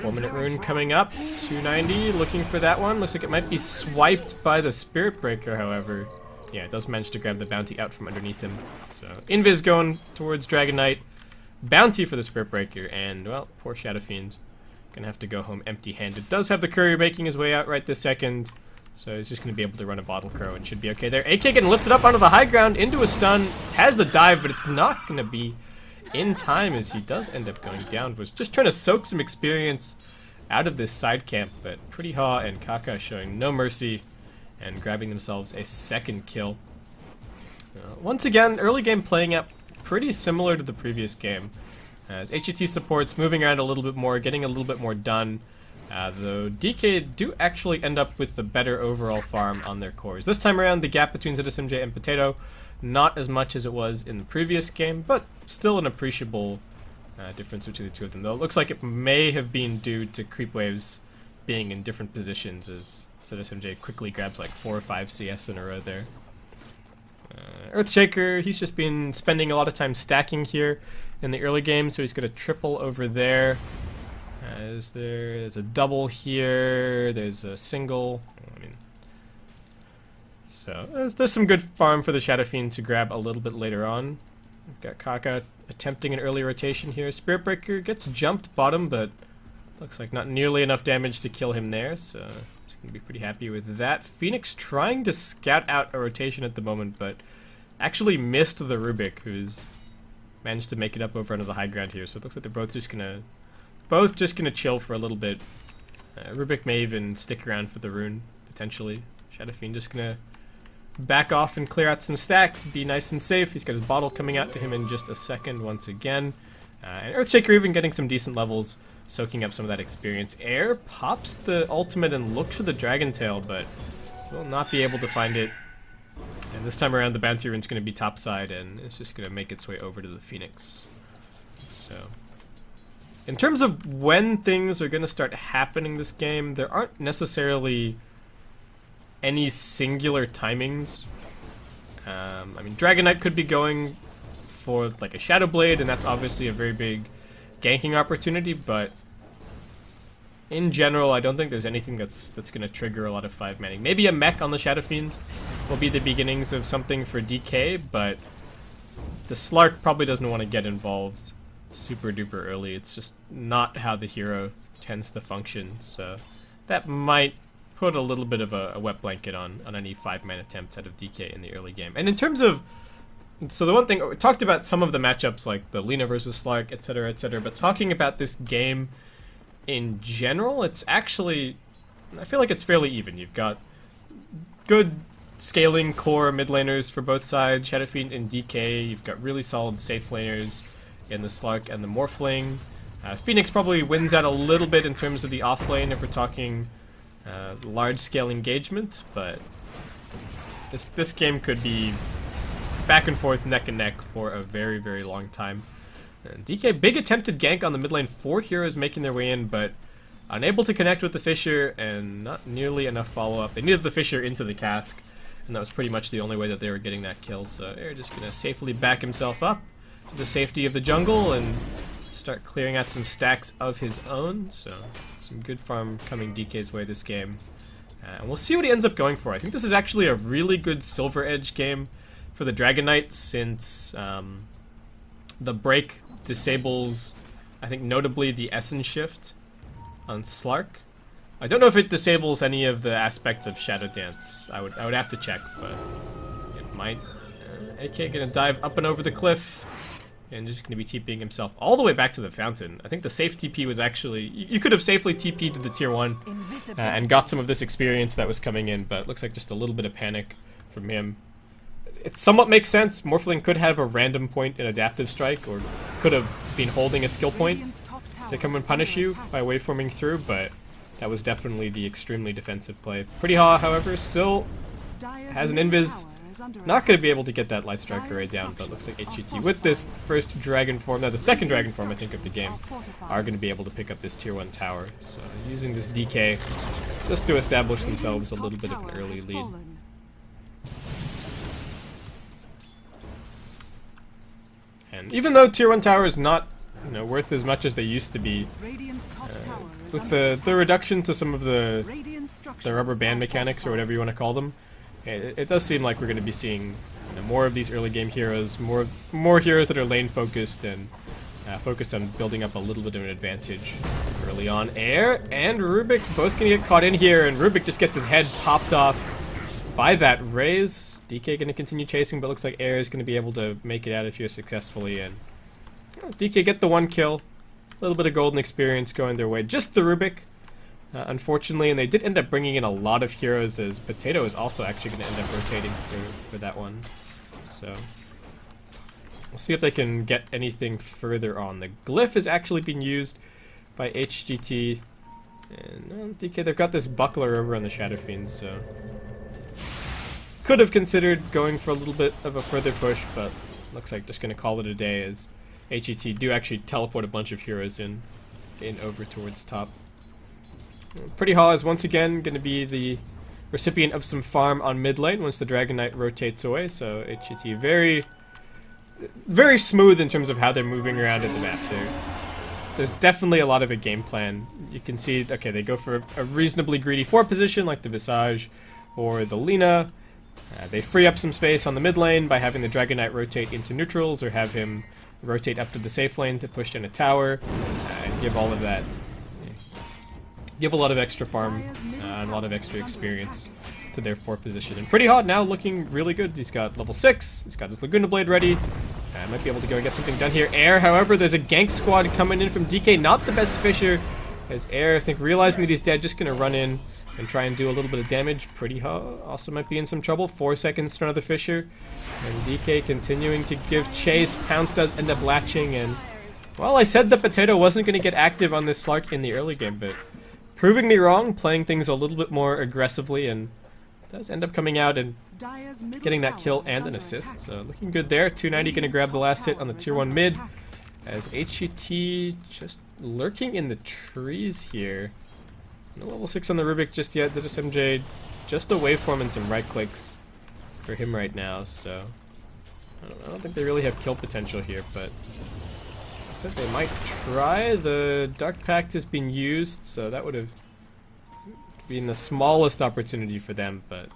4-minute rune coming up, 290, looking for that one. Looks like it might be swiped by the Spirit Breaker, however. Yeah, it does manage to grab the bounty out from underneath him. So, Invis going towards Dragon Knight. Bounty for the Spirit Breaker, and, well, poor Shadow Fiend. Gonna have to go home empty-handed. Does have the courier making his way out right this second, so he's just gonna be able to run a Bottle Crow and should be okay there. AK getting lifted up onto the high ground into a stun. Has the dive, but it's not gonna be in time, as he does end up going down. Was just trying to soak some experience out of this side camp, but Pretty Haw and Kaka showing no mercy and grabbing themselves a second kill. Once again, early game playing out pretty similar to the previous game, as HGT supports moving around a little bit more, getting a little bit more done, though DK do actually end up with the better overall farm on their cores. This time around, the gap between ZSMJ and Potato Not as much as it was in the previous game, but still an appreciable difference between the two of them. Though it looks like it may have been due to creep waves being in different positions, as ZSMJ quickly grabs like 4 or 5 CS in a row there. Earthshaker, he's just been spending a lot of time stacking here in the early game, so he's going to triple over there. There's a double here, there's a single. So there's some good farm for the Shadow Fiend to grab a little bit later on. We've got Kaka attempting an early rotation here. Spirit Breaker gets jumped bottom, but looks like not nearly enough damage to kill him there, so he's going to be pretty happy with that. Phoenix trying to scout out a rotation at the moment, but actually missed the Rubik, who's managed to make it up over onto the high ground here. So it looks like they're both just gonna chill for a little bit. Rubik may even stick around for the rune, potentially. Shadow Fiend just gonna back off and clear out some stacks, be nice and safe. He's got his bottle coming out to him in just a second once again. And Earthshaker even getting some decent levels, soaking up some of that experience. Air pops the ultimate and looks for the Dragon Tail, but will not be able to find it. And this time around, the bounty rune's going to be topside, and it's just going to make its way over to the Phoenix. So, in terms of when things are going to start happening this game, there aren't necessarily any singular timings. I mean, Dragon Knight could be going for like a Shadow Blade, and that's obviously a very big ganking opportunity, but in general, I don't think there's anything that's going to trigger a lot of 5-manning. Maybe a mech on the Shadow Fiends will be the beginnings of something for DK, but the Slark probably doesn't want to get involved super duper early. It's just not how the hero tends to function, so that might put a little bit of a wet blanket on any 5-man attempts out of DK in the early game. And in terms of, so the one thing, we talked about some of the matchups like the Lina versus Slark, etc., but talking about this game in general, it's actually, I feel like it's fairly even. You've got good scaling core mid laners for both sides, Shadow Fiend and DK. You've got really solid safe laners in the Slark and the Morphling. Phoenix probably wins out a little bit in terms of the off lane if we're talking large scale engagements, but this game could be back and forth, neck and neck for a very, very long time. And DK, big attempted gank on the mid lane. 4 heroes making their way in, but unable to connect with the Fissure, and not nearly enough follow-up. They needed the Fissure into the cask, and that was pretty much the only way that they were getting that kill. So they're just going to safely back himself up to the safety of the jungle and start clearing out some stacks of his own. So some good farm coming DK's way this game. And we'll see what he ends up going for. I think this is actually a really good Silver Edge game for the Dragon Knight, since the break disables, I think notably the Essence Shift on Slark. I don't know if it disables any of the aspects of Shadow Dance. I would have to check, but it might. AK gonna dive up and over the cliff, and just gonna be TPing himself all the way back to the fountain. I think the safe TP was actually, you could have safely TP'd to the tier 1 and got some of this experience that was coming in, but it looks like just a little bit of panic from him. It somewhat makes sense. Morphling could have a random point in Adaptive Strike, or could have been holding a skill point to come and punish you by waveforming through, but that was definitely the extremely defensive play. Pretty Haw, however, still has an invis. Not going to be able to get that Light Strike array down, but looks like HGT with this first Dragon form, now the second Dragon form I think of the game, are going to be able to pick up this tier 1 tower. So using this DK just to establish themselves a little bit of an early lead. And even though tier 1 tower is not, worth as much as they used to be, with the reduction to some of the rubber band mechanics, or whatever you want to call them, it does seem like we're going to be seeing more of these early game heroes, more heroes that are lane focused and focused on building up a little bit of an advantage early on. Air and Rubik both going to get caught in here, and Rubik just gets his head popped off by that raise. DK going to continue chasing, but looks like Air is going to be able to make it out of here successfully, and DK get the 1 kill. A little bit of golden experience going their way. Just the Rubik, unfortunately, and they did end up bringing in a lot of heroes, as Potato is also actually going to end up rotating for that one. So we'll see if they can get anything further on. The Glyph is actually being used by HGT, and DK, they've got this Buckler over on the Shadow Fiends, so could have considered going for a little bit of a further push, but looks like just going to call it a day as HGT do actually teleport a bunch of heroes in over towards top. Pretty Haw is once again going to be the recipient of some farm on mid lane once the Dragon Knight rotates away, so HGT very smooth in terms of how they're moving around in the map there. There's definitely a lot of a game plan. You can see, okay, they go for a reasonably greedy 4 position like the Visage or the Lina. They free up some space on the mid lane by having the Dragon Knight rotate into neutrals or have him rotate up to the safe lane to push in a tower and give all of that. Give a lot of extra farm and a lot of extra experience to their 4 position. And Pretty Hot now looking really good. He's got level 6, he's got his Laguna Blade ready. Might be able to go and get something done here. Air, however, there's a gank squad coming in from DK, not the best Fisher. As Air, I think, realizing that he's dead, just going to run in and try and do a little bit of damage. Pretty Hot also might be in some trouble. 4 seconds to another Fisher. And DK continuing to give chase. Pounce does end up latching, and well, I said the Potato wasn't going to get active on this Slark in the early game, but proving me wrong, playing things a little bit more aggressively, and does end up coming out and getting that kill and an assist. So looking good there. 290 going to grab the last hit on the tier 1 mid, as HGT just lurking in the trees here. No level 6 on the Rubik just yet. ZSMJ just a waveform and some right clicks for him right now, so I don't think they really have kill potential here, but I said they might try. The Dark Pact has been used, so that would have been the smallest opportunity for them, but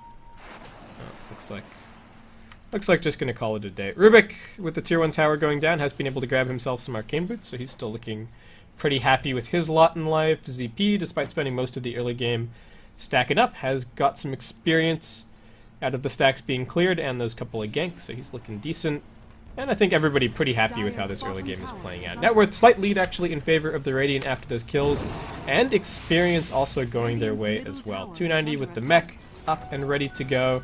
looks like just gonna call it a day. Rubik, with the tier 1 tower going down, has been able to grab himself some arcane boots, so he's still looking pretty happy with his lot in life. ZP, despite spending most of the early game stacking up, has got some experience out of the stacks being cleared and those couple of ganks, so he's looking decent. And I think everybody pretty happy with how this early game is playing out. Net worth slight lead actually in favor of the Radiant after those kills, and experience also going their way as well. 290 with the mech up and ready to go.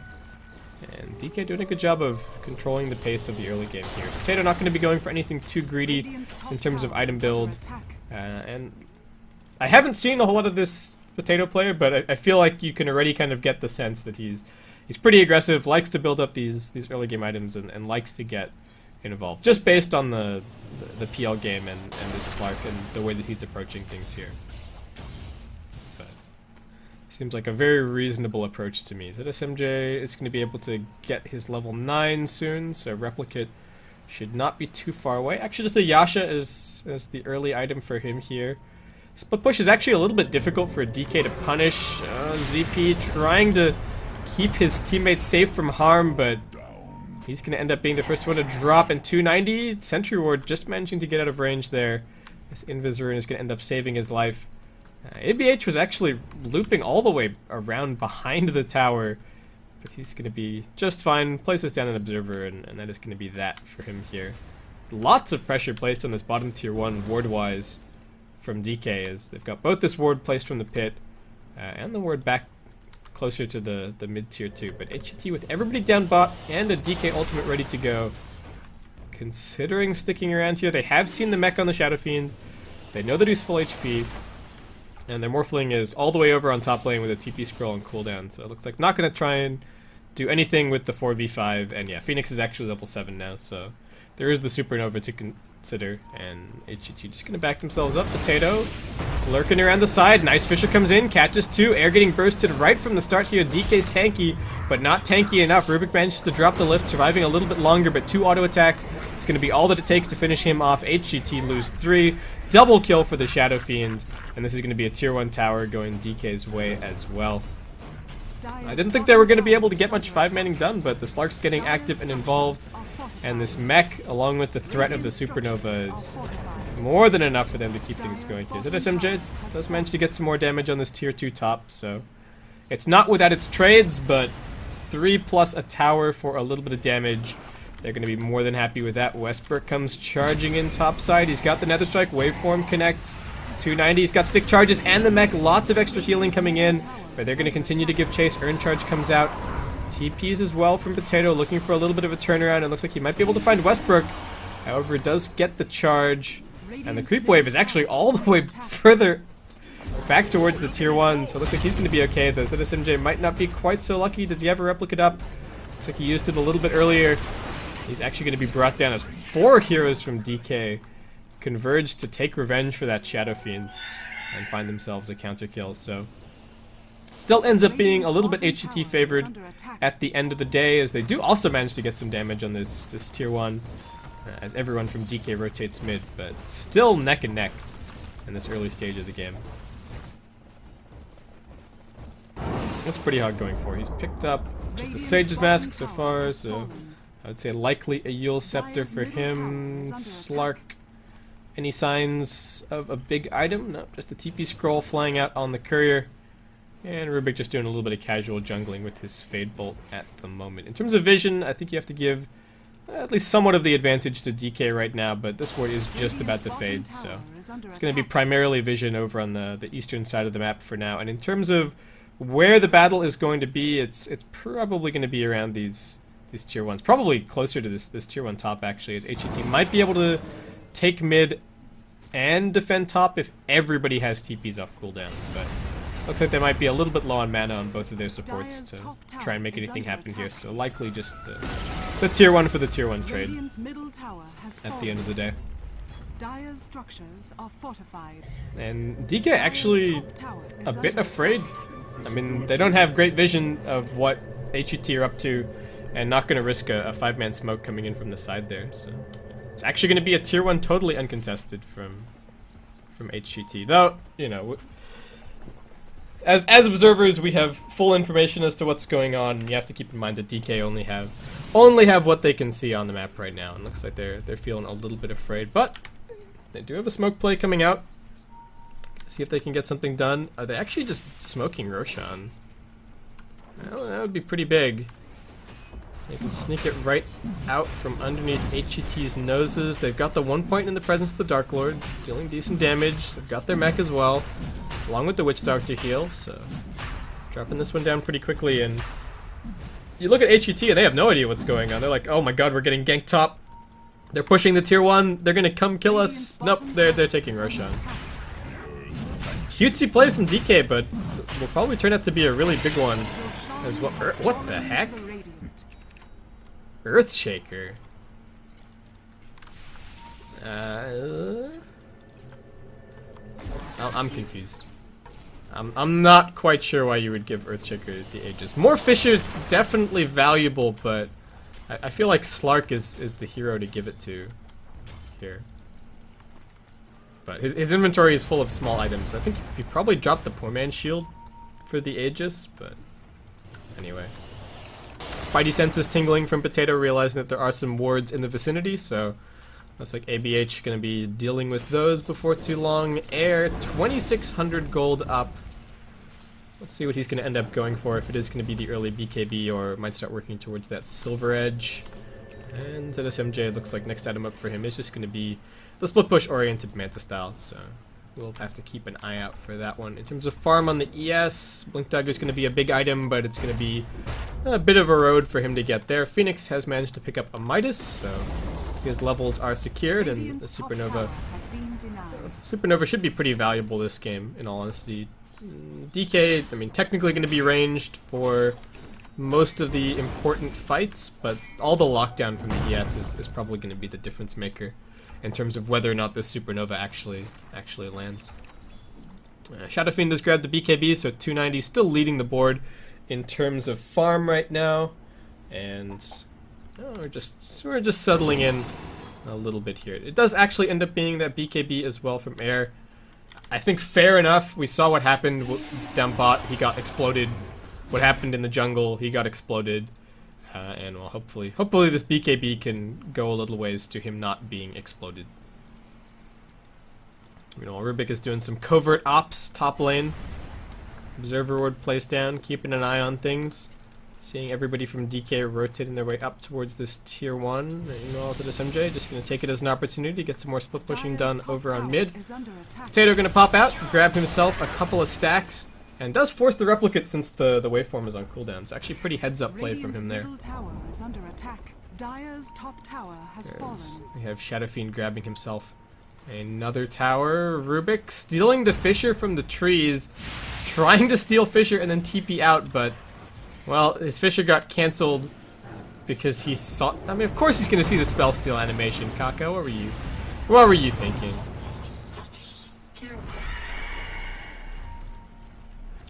And DK doing a good job of controlling the pace of the early game here. Potato not going to be going for anything too greedy in terms of item build. And I haven't seen a whole lot of this Potato player, but I feel like you can already kind of get the sense that he's pretty aggressive, likes to build up these early game items, and likes to get involved, just based on the PL game and this Slark and the way that he's approaching things here. But seems like a very reasonable approach to me. ZSMJ is going to be able to get his level 9 soon, so Replicate should not be too far away. Actually, just a Yasha is the early item for him here. Split push is actually a little bit difficult for a DK to punish. ZP trying to keep his teammates safe from harm, but he's going to end up being the first one to drop. And 290, Sentry Ward just managing to get out of range there. This Invisor is going to end up saving his life. ABH was actually looping all the way around behind the tower, but he's going to be just fine. Places down an Observer, and that is going to be that for him here. Lots of pressure placed on this bottom tier 1 ward-wise from DK, as they've got both this ward placed from the pit and the ward back closer to the mid tier 2. But HGT with everybody down bot and a DK ultimate ready to go, considering sticking around here. They have seen the mech on the Shadow Fiend. They know that he's full HP. And their Morphling is all the way over on top lane with a TP scroll and cooldown. So it looks like not going to try and do anything with the 4v5. And yeah, Phoenix is actually level 7 now. So there is the Supernova to consider. And HGT just going to back themselves up. Potato lurking around the side. Nice Fisher comes in. Catches 2. Air getting bursted right from the start here. DK's tanky, but not tanky enough. Rubik manages to drop the lift, surviving a little bit longer. But 2 auto attacks. It's going to be all that it takes to finish him off. HGT lose 3. Double kill for the Shadow Fiend, and this is going to be a tier 1 tower going DK's way as well. I didn't think they were going to be able to get much 5-manning done, but the Slark's getting active and involved, and this mech, along with the threat of the Supernova, is more than enough for them to keep things going here. ZSMJ does manage to get some more damage on this tier 2 top, so it's not without its trades, but 3 plus a tower for a little bit of damage. They're going to be more than happy with that. Westbrook comes charging in topside. He's got the Nether Strike, waveform connects. 290, he's got stick charges and the mech. Lots of extra healing coming in, but they're going to continue to give chase. Earn charge comes out. TPs as well from Potato, looking for a little bit of a turnaround. It looks like he might be able to find Westbrook. However, it does get the charge, and the creep wave is actually all the way further back towards the tier 1, so it looks like he's going to be okay. The ZSMJ might not be quite so lucky. Does he have a replicate up? Looks like he used it a little bit earlier. He's actually going to be brought down as 4 heroes from DK converge to take revenge for that Shadow Fiend and find themselves a counter kill. So still ends up being a little bit HGT favored at the end of the day, as they do also manage to get some damage on this tier 1 as everyone from DK rotates mid, but still neck and neck in this early stage of the game. That's pretty hard going for. He's picked up just the Sage's Mask so far, so I would say likely a Yule Scepter for him. Slark, any signs of a big item? No, just the TP Scroll flying out on the Courier. And Rubik just doing a little bit of casual jungling with his Fade Bolt at the moment. In terms of vision, I think you have to give at least somewhat of the advantage to DK right now, but this ward is just about to fade, so it's going to be primarily vision over on the eastern side of the map for now. And in terms of where the battle is going to be, it's probably going to be around these tier 1s. Probably closer to this tier 1 top, actually, as HGT might be able to take mid and defend top if everybody has TPs off cooldown, but looks like they might be a little bit low on mana on both of their supports to try and make anything happen here, so likely just the tier 1 for the tier 1 trade at the end of the day. Dire's structures are fortified. And DK actually a bit afraid. I mean, they don't have great vision of what HGT are up to, and not going to risk a 5-man smoke coming in from the side there, so it's actually going to be a tier 1 totally uncontested from HGT, though, you know, as observers we have full information as to what's going on, and you have to keep in mind that DK only have what they can see on the map right now, and looks like they're feeling a little bit afraid, but they do have a smoke play coming out. See if they can get something done. Are they actually just smoking Roshan? Well, that would be pretty big. They can sneak it right out from underneath HGT's noses. They've got the 1 point in the presence of the Dark Lord, dealing decent damage. They've got their mech as well, along with the Witch Dog to heal, so dropping this one down pretty quickly. And you look at HGT and they have no idea what's going on. They're like, oh my god, we're getting ganked top. They're pushing the tier 1. They're gonna come kill us. Nope, they're taking Roshan. Cutesy play from DK, but will probably turn out to be a really big one as well. What the heck? Earthshaker. I'm confused. I'm not quite sure why you would give Earthshaker the Aegis. More Fisher's definitely valuable, but I feel like Slark is the hero to give it to here. But his inventory is full of small items. I think he probably dropped the Poor Man's Shield for the Aegis, but anyway. Spidey senses tingling from Potato, realizing that there are some wards in the vicinity, so looks like ABH going to be dealing with those before too long. Air, 2,600 gold up. Let's see what he's going to end up going for, if it is going to be the early BKB or might start working towards that Silver Edge. And ZSMJ looks like next item up for him is just going to be the split push oriented Manta style, so we'll have to keep an eye out for that one. In terms of farm on the ES, Blink Dagger is going to be a big item, but it's going to be a bit of a road for him to get there. Phoenix has managed to pick up a Midas, so his levels are secured, and the Supernova should be pretty valuable this game, in all honesty. DK, I mean, technically going to be ranged for most of the important fights, but all the lockdown from the ES is probably going to be the difference maker in terms of whether or not this Supernova actually lands. Shadow Fiend has grabbed the BKB, so 290, still leading the board in terms of farm right now, and we're just settling in a little bit here. It does actually end up being that BKB as well from Air. I think fair enough. We saw what happened down bot. He got exploded. What happened in the jungle, he got exploded. And well, hopefully this BKB can go a little ways to him not being exploded. You know, Rubik is doing some covert ops top lane. Observer ward plays down, keeping an eye on things. Seeing everybody from DK rotating their way up towards this tier 1. You know, to this MJ, just going to take it as an opportunity to get some more split pushing done over on mid. Potato going to pop out, grab himself a couple of stacks. And does force the replicate since the waveform is on cooldown. It's actually pretty heads-up play from him there. We have Shadow Fiend grabbing himself another tower. Rubik stealing the Fissure from the trees. Trying to steal Fissure and then TP out, but, well, his Fissure got cancelled because he saw. I mean, of course he's gonna see the spell steal animation. Kaka, what were you? What were you thinking?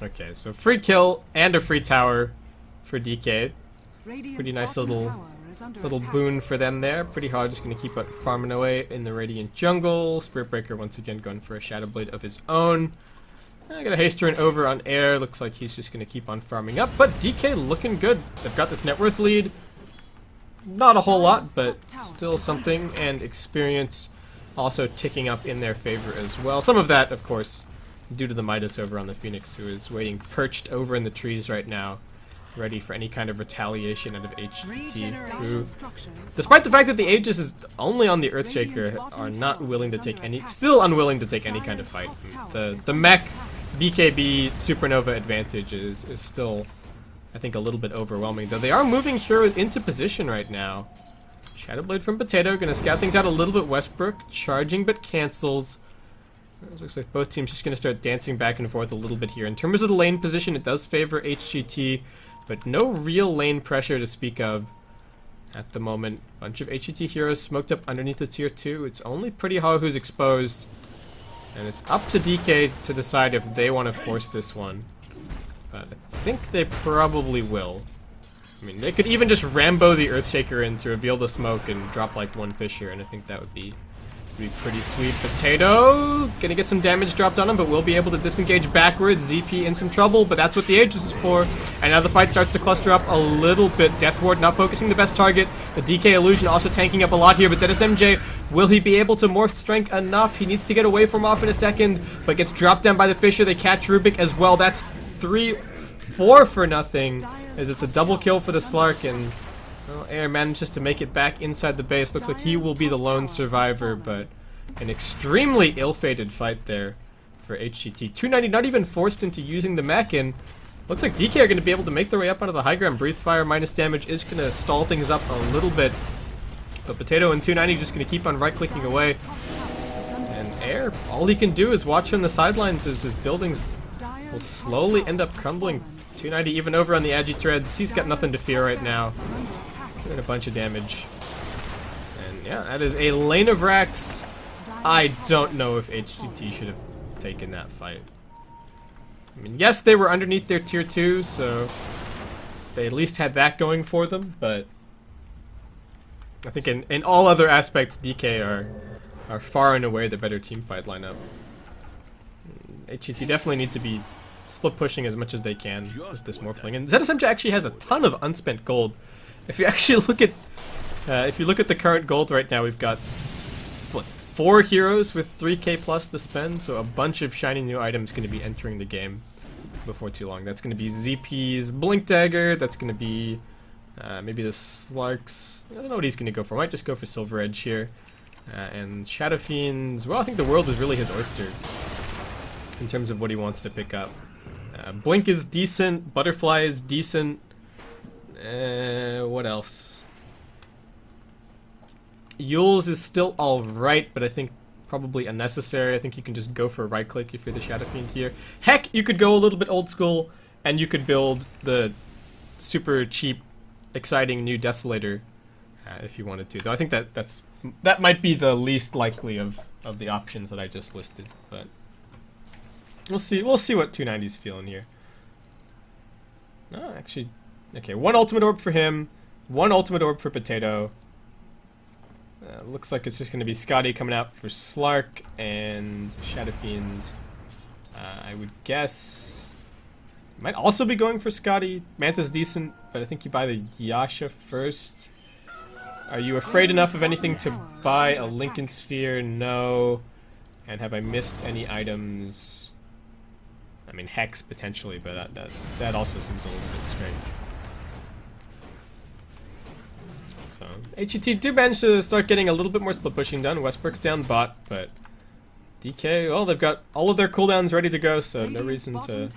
Okay, so free kill and a free tower for DK. Pretty nice little boon for them there. Pretty hard, just gonna keep farming away in the Radiant jungle. Spirit Breaker once again going for a Shadow Blade of his own. I got a haste turn over on air. Looks like he's just gonna keep on farming up, but DK looking good. They've got this net worth lead. Not a whole lot, but still something, and experience also ticking up in their favor as well. Some of that, of course, due to the Midas over on the Phoenix, who is waiting perched over in the trees right now, ready for any kind of retaliation out of HGT, who, despite the fact that the Aegis is only on the Earthshaker, are not willing to take any, still unwilling to take any kind of fight. The mech BKB Supernova advantage is still, I think, a little bit overwhelming, though they are moving heroes into position right now. Shadowblade from Potato, gonna scout things out a little bit. Westbrook charging but cancels. It looks like both teams just gonna start dancing back and forth a little bit here. In terms of the lane position, it does favor HGT, but no real lane pressure to speak of at the moment. Bunch of HGT heroes smoked up underneath the tier 2. It's only Pretty Haw who's exposed, and it's up to DK to decide if they want to force this one. But I think they probably will. I mean, they could even just Rambo the Earthshaker in to reveal the smoke and drop like one Fisher, and I think that would be pretty sweet. Potato gonna get some damage dropped on him, but will be able to disengage backwards. ZP in some trouble, but that's what the Aegis is for. And now the fight starts to cluster up a little bit. Death Ward not focusing the best target. The DK Illusion also tanking up a lot here, but ZSMJ, will he be able to morph strength enough? He needs to get away from off in a second, but gets dropped down by the Fisher. They catch Rubik as well. That's 4 for nothing, as it's a double kill for the Slark, and well, Air manages to make it back inside the base. Looks like he will be the lone survivor, but an extremely ill-fated fight there for HGT. 290 not even forced into using the mech, and looks like DK are going to be able to make their way up onto the high ground. Breathe Fire minus damage is going to stall things up a little bit, but Potato and 290 just going to keep on right-clicking away. And Air, all he can do is watch on the sidelines as his buildings will slowly end up crumbling. 290 even over on the Agi Threads. He's got nothing to fear right now. Doing a bunch of damage. And yeah, that is a lane of racks. I don't know if HGT should have taken that fight. I mean, yes, they were underneath their tier 2, so they at least had that going for them, but I think in all other aspects, DK are far and away the better team fight lineup. HGT definitely need to be split pushing as much as they can with this Morphling. And ZSMJ actually has a ton of unspent gold. If you actually look at the current gold right now, we've got what, 4 heroes with 3k plus to spend, so a bunch of shiny new items going to be entering the game before too long. That's going to be ZP's Blink Dagger, that's going to be maybe the Slark's, I don't know what he's going to go for, might just go for Silver Edge here. And Shadow Fiend's, well, I think the world is really his oyster in terms of what he wants to pick up. Blink is decent, Butterfly is decent. What else? Yule's is still alright, but I think probably unnecessary. I think you can just go for a right click if you're the Shadow Fiend here. Heck, you could go a little bit old school, and you could build the super cheap, exciting new Desolator if you wanted to. Though I think that might be the least likely of the options that I just listed, but we'll see what 290's feeling here. No, actually, okay, 1 ultimate orb for him, 1 ultimate orb for Potato. Looks like it's just going to be Scotty coming out for Slark and Shadow Fiend. I would guess might also be going for Scotty. Manta's decent, but I think you buy the Yasha first. Are you afraid enough of anything to buy a Lincoln Sphere? No. And have I missed any items? I mean, Hex potentially, but that also seems a little bit strange. So HGT do manage to start getting a little bit more split pushing done. Westbrook's down bot, but DK, well, they've got all of their cooldowns ready to go, so no reason to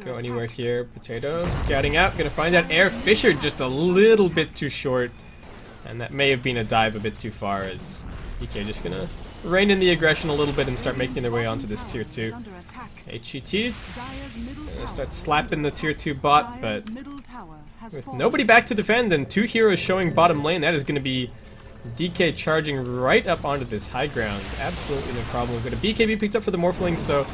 go anywhere here. Potato scouting out, gonna find that Air. Fisher just a little bit too short, and that may have been a dive a bit too far, as DK just gonna rein in the aggression a little bit and start making their way onto this tier 2. HGT gonna start slapping the tier 2 bot, but has with fallen. nobody back to defend and 2 heroes showing bottom lane, that is going to be DK charging right up onto this high ground. Absolutely no problem. We've got a BKB picked up for the Morphling, so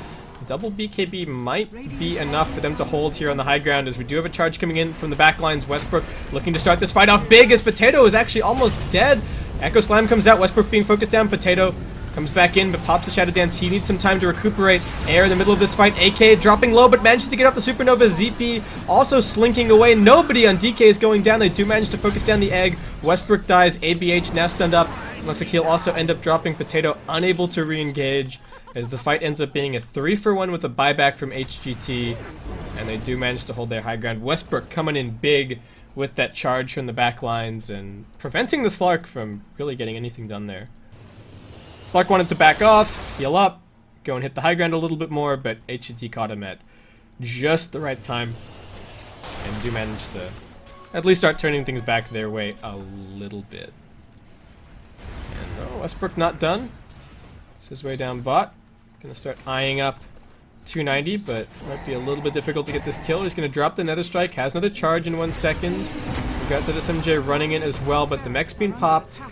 double BKB might be enough for them to hold here on the high ground, as we do have a charge coming in from the back lines. Westbrook looking to start this fight off big, as Potato is actually almost dead. Echo Slam comes out, Westbrook being focused down, Potato comes back in, but pops the Shadow Dance. He needs some time to recuperate. Air in the middle of this fight. AK dropping low, but manages to get off the Supernova. ZP also slinking away. Nobody on DK is going down. They do manage to focus down the egg. Westbrook dies. ABH now stunned up. Looks like he'll also end up dropping. Potato unable to re-engage, as the fight ends up being a 3-for-1 with a buyback from HGT. And they do manage to hold their high ground. Westbrook coming in big with that charge from the back lines and preventing the Slark from really getting anything done there. Slark wanted to back off, heal up, go and hit the high ground a little bit more, but HGT caught him at just the right time and do manage to at least start turning things back their way a little bit. And no, Westbrook not done. It's his way down bot. Gonna start eyeing up 290, but might be a little bit difficult to get this kill. He's gonna drop the Nether Strike, has another charge in 1 second. We've got the SMJ running in as well, but the mech's being popped.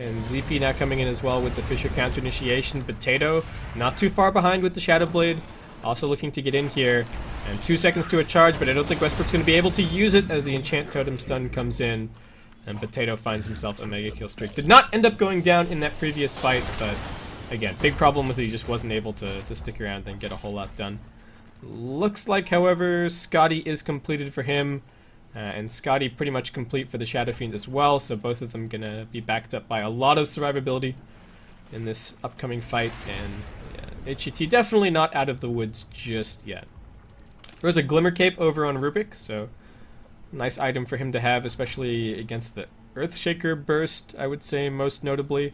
And ZP now coming in as well with the Fisher counter initiation. Potato not too far behind with the Shadow Blade. Also looking to get in here. And 2 seconds to a charge, but I don't think Westbrook's going to be able to use it as the Enchant Totem stun comes in. And Potato finds himself a mega kill streak. Did not end up going down in that previous fight, but again, big problem was that he just wasn't able to stick around and get a whole lot done. Looks like, however, Scotty is completed for him. And Scotty pretty much complete for the Shadow Fiend as well, so both of them gonna be backed up by a lot of survivability in this upcoming fight, and yeah, HGT definitely not out of the woods just yet. There's a Glimmer Cape over on Rubik, so nice item for him to have, especially against the Earthshaker burst, I would say most notably.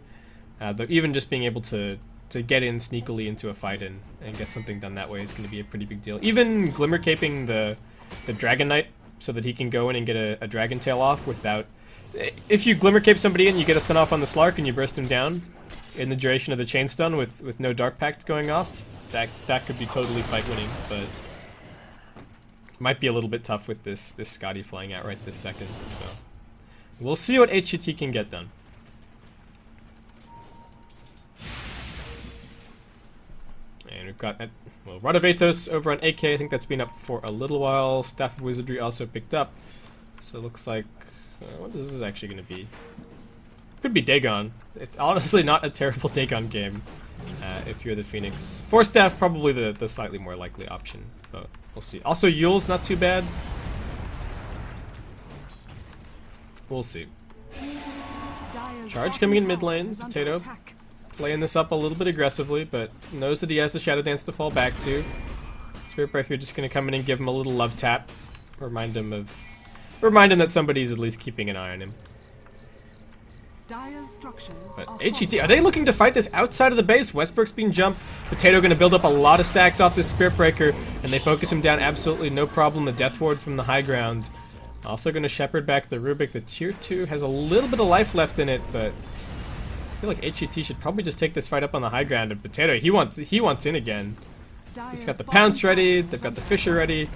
Though even just being able to get in sneakily into a fight and get something done that way is going to be a pretty big deal. Even Glimmer Caping the Dragon Knight, so that he can go in and get a Dragon Tail off without... If you Glimmer Cape somebody in, you get a stun off on the Slark and you burst him down in the duration of the chain stun with no Dark Pact going off, that could be totally fight winning, but it might be a little bit tough with this Scotty flying out right this second, so we'll see what HGT can get done. And we've got, well, Radavatos over on AK. I think that's been up for a little while. Staff of Wizardry also picked up. So it looks like... what is this actually going to be? Could be Dagon. It's honestly not a terrible Dagon game if you're the Phoenix. Force Staff, probably the slightly more likely option, but we'll see. Also, Yule's not too bad. We'll see. Charge coming in mid lane. Potato playing this up a little bit aggressively, but knows that he has the Shadow Dance to fall back to. Spirit Breaker just going to come in and give him a little love tap. Remind him that somebody's at least keeping an eye on him. But HGT, are they looking to fight this outside of the base? Westbrook's being jumped. Potato going to build up a lot of stacks off this Spirit Breaker, and they focus him down absolutely no problem. The Death Ward from the high ground. Also going to shepherd back the Rubik. The tier 2 has a little bit of life left in it, but I feel like HGT should probably just take this fight up on the high ground. And Potato, he wants in again. He's got the Pounce ready, they've got the Fisher ready.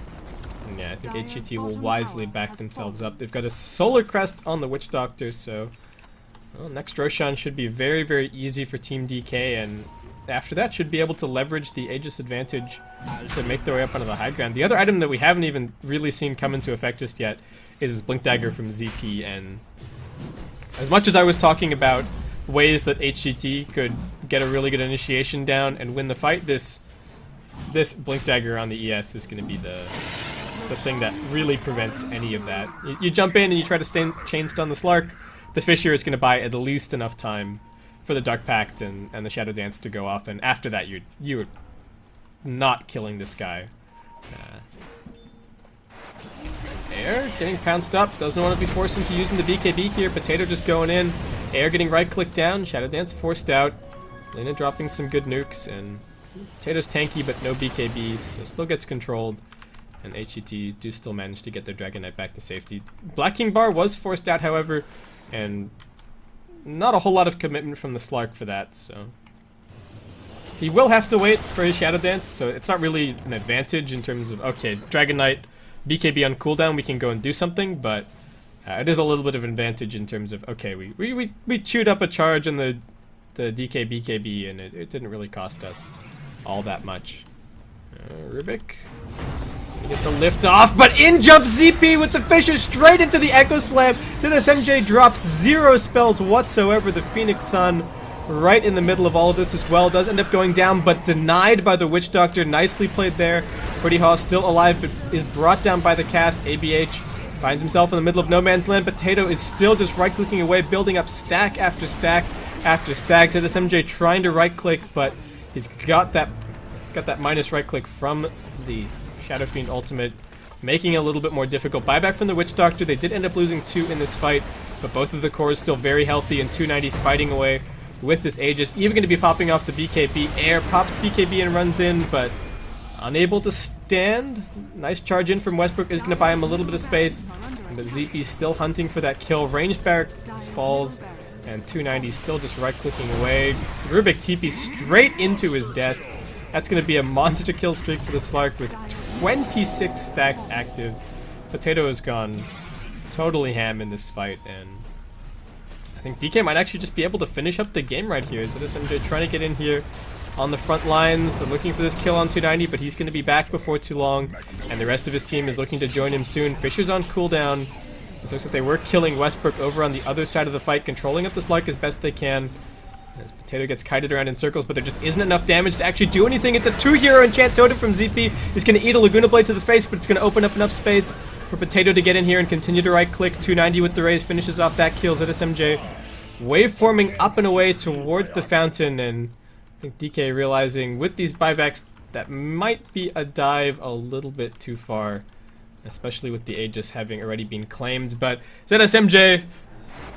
And yeah, I think HGT will wisely back themselves up. They've got a Solar Crest on the Witch Doctor, so well, next Roshan should be very, very easy for Team DK, and after that should be able to leverage the Aegis advantage to make their way up onto the high ground. The other item that we haven't even really seen come into effect just yet is this Blink Dagger from ZP, and as much as I was talking about ways that HGT could get a really good initiation down and win the fight, this Blink Dagger on the ES is going to be the thing that really prevents any of that. You jump in and you try to chain stun the Slark, the Fisher is going to buy at least enough time for the Dark Pact and the Shadow Dance to go off, and after that you're not killing this guy. Air getting pounced up, doesn't want to be forced into using the BKB here. Potato just going in, Air getting right click down, Shadow Dance forced out, Lena dropping some good nukes, and Potato's tanky but no BKBs, so still gets controlled, and HGT do still manage to get their Dragon Knight back to safety. Black King Bar was forced out, however, and not a whole lot of commitment from the Slark for that, so he will have to wait for his Shadow Dance, so it's not really an advantage in terms of, okay, Dragon Knight BKB on cooldown, we can go and do something, but it is a little bit of an advantage in terms of, okay, we chewed up a charge on the DK BKB, and it didn't really cost us all that much. Rubik. Get the lift off, but in jumps ZP with the Fisher straight into the Echo Slam. ZSMJ drops 0 spells whatsoever. The Phoenix Sun right in the middle of all of this as well. Does end up going down, but denied by the Witch Doctor. Nicely played there. Pretty Haw still alive, but is brought down by the cast. ABH finds himself in the middle of no man's land. Potato is still just right-clicking away, building up stack after stack after stack. ZSMJ trying to right-click, but he's got that minus right-click from the Shadow Fiend ultimate, making it a little bit more difficult. Buyback from the Witch Doctor. They did end up losing 2 in this fight, but both of the cores still very healthy, and 290 fighting away with this Aegis. Even going to be popping off the BKB. Air pops BKB and runs in, but unable to stand. Nice charge in from Westbrook is going to buy him a little bit of space, but ZP still hunting for that kill. Ranged Barrack falls, and 290 still just right-clicking away. Rubik TP straight into his death. That's going to be a monster kill streak for the Slark with 26 stacks active. Potato has gone totally ham in this fight, and I think DK might actually just be able to finish up the game right here. ZSMJ trying to get in here on the front lines. They're looking for this kill on 290, but he's going to be back before too long, and the rest of his team is looking to join him soon. Fisher's on cooldown. It looks like they were killing Westbrook over on the other side of the fight, controlling up the Slark as best they can. As Potato gets kited around in circles, but there just isn't enough damage to actually do anything. It's a 2-hero enchant totem from ZP. He's going to eat a Laguna Blade to the face, but it's going to open up enough space for Potato to get in here and continue to right-click. 290 with the raise finishes off that kill. ZSMJ waveforming up and away towards the fountain, and I think DK realizing with these buybacks that might be a dive a little bit too far, especially with the Aegis having already been claimed. But ZSMJ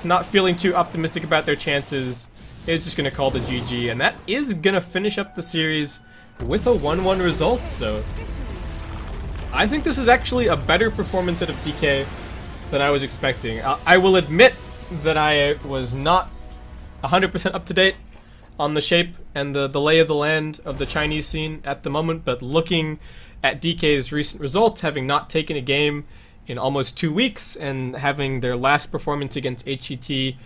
not feeling too optimistic about their chances, is just going to call the GG, and that is going to finish up the series with a 1-1 result. So I think this is actually a better performance out of DK than I was expecting. I will admit that I was not 100% up to date on the shape and the lay of the land of the Chinese scene at the moment, but looking at DK's recent results, having not taken a game in almost 2 weeks and having their last performance against HGT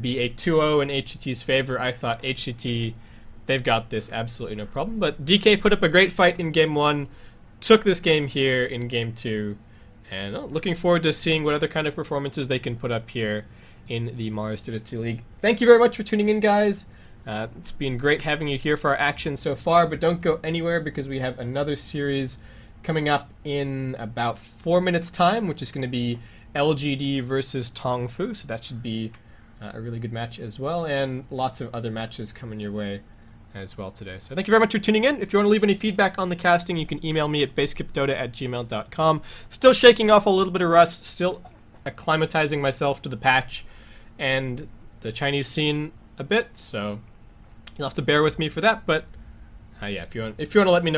be a 2-0 in HGT's favor, I thought HGT, they've got this absolutely no problem. But DK put up a great fight in game 1, took this game here in game 2, and looking forward to seeing what other kind of performances they can put up here in the MarsTV DoTA League. Thank you very much for tuning in, guys. It's been great having you here for our action so far, but don't go anywhere because we have another series coming up in about 4 minutes time, which is going to be LGD versus Tong Fu, so that should be a really good match as well, and lots of other matches coming your way as well today. So thank you very much for tuning in. If you want to leave any feedback on the casting, you can email me at basekipdota@gmail.com. Still shaking off a little bit of rust, still acclimatizing myself to the patch and the Chinese scene a bit, so you'll have to bear with me for that. But yeah, if you want to let me know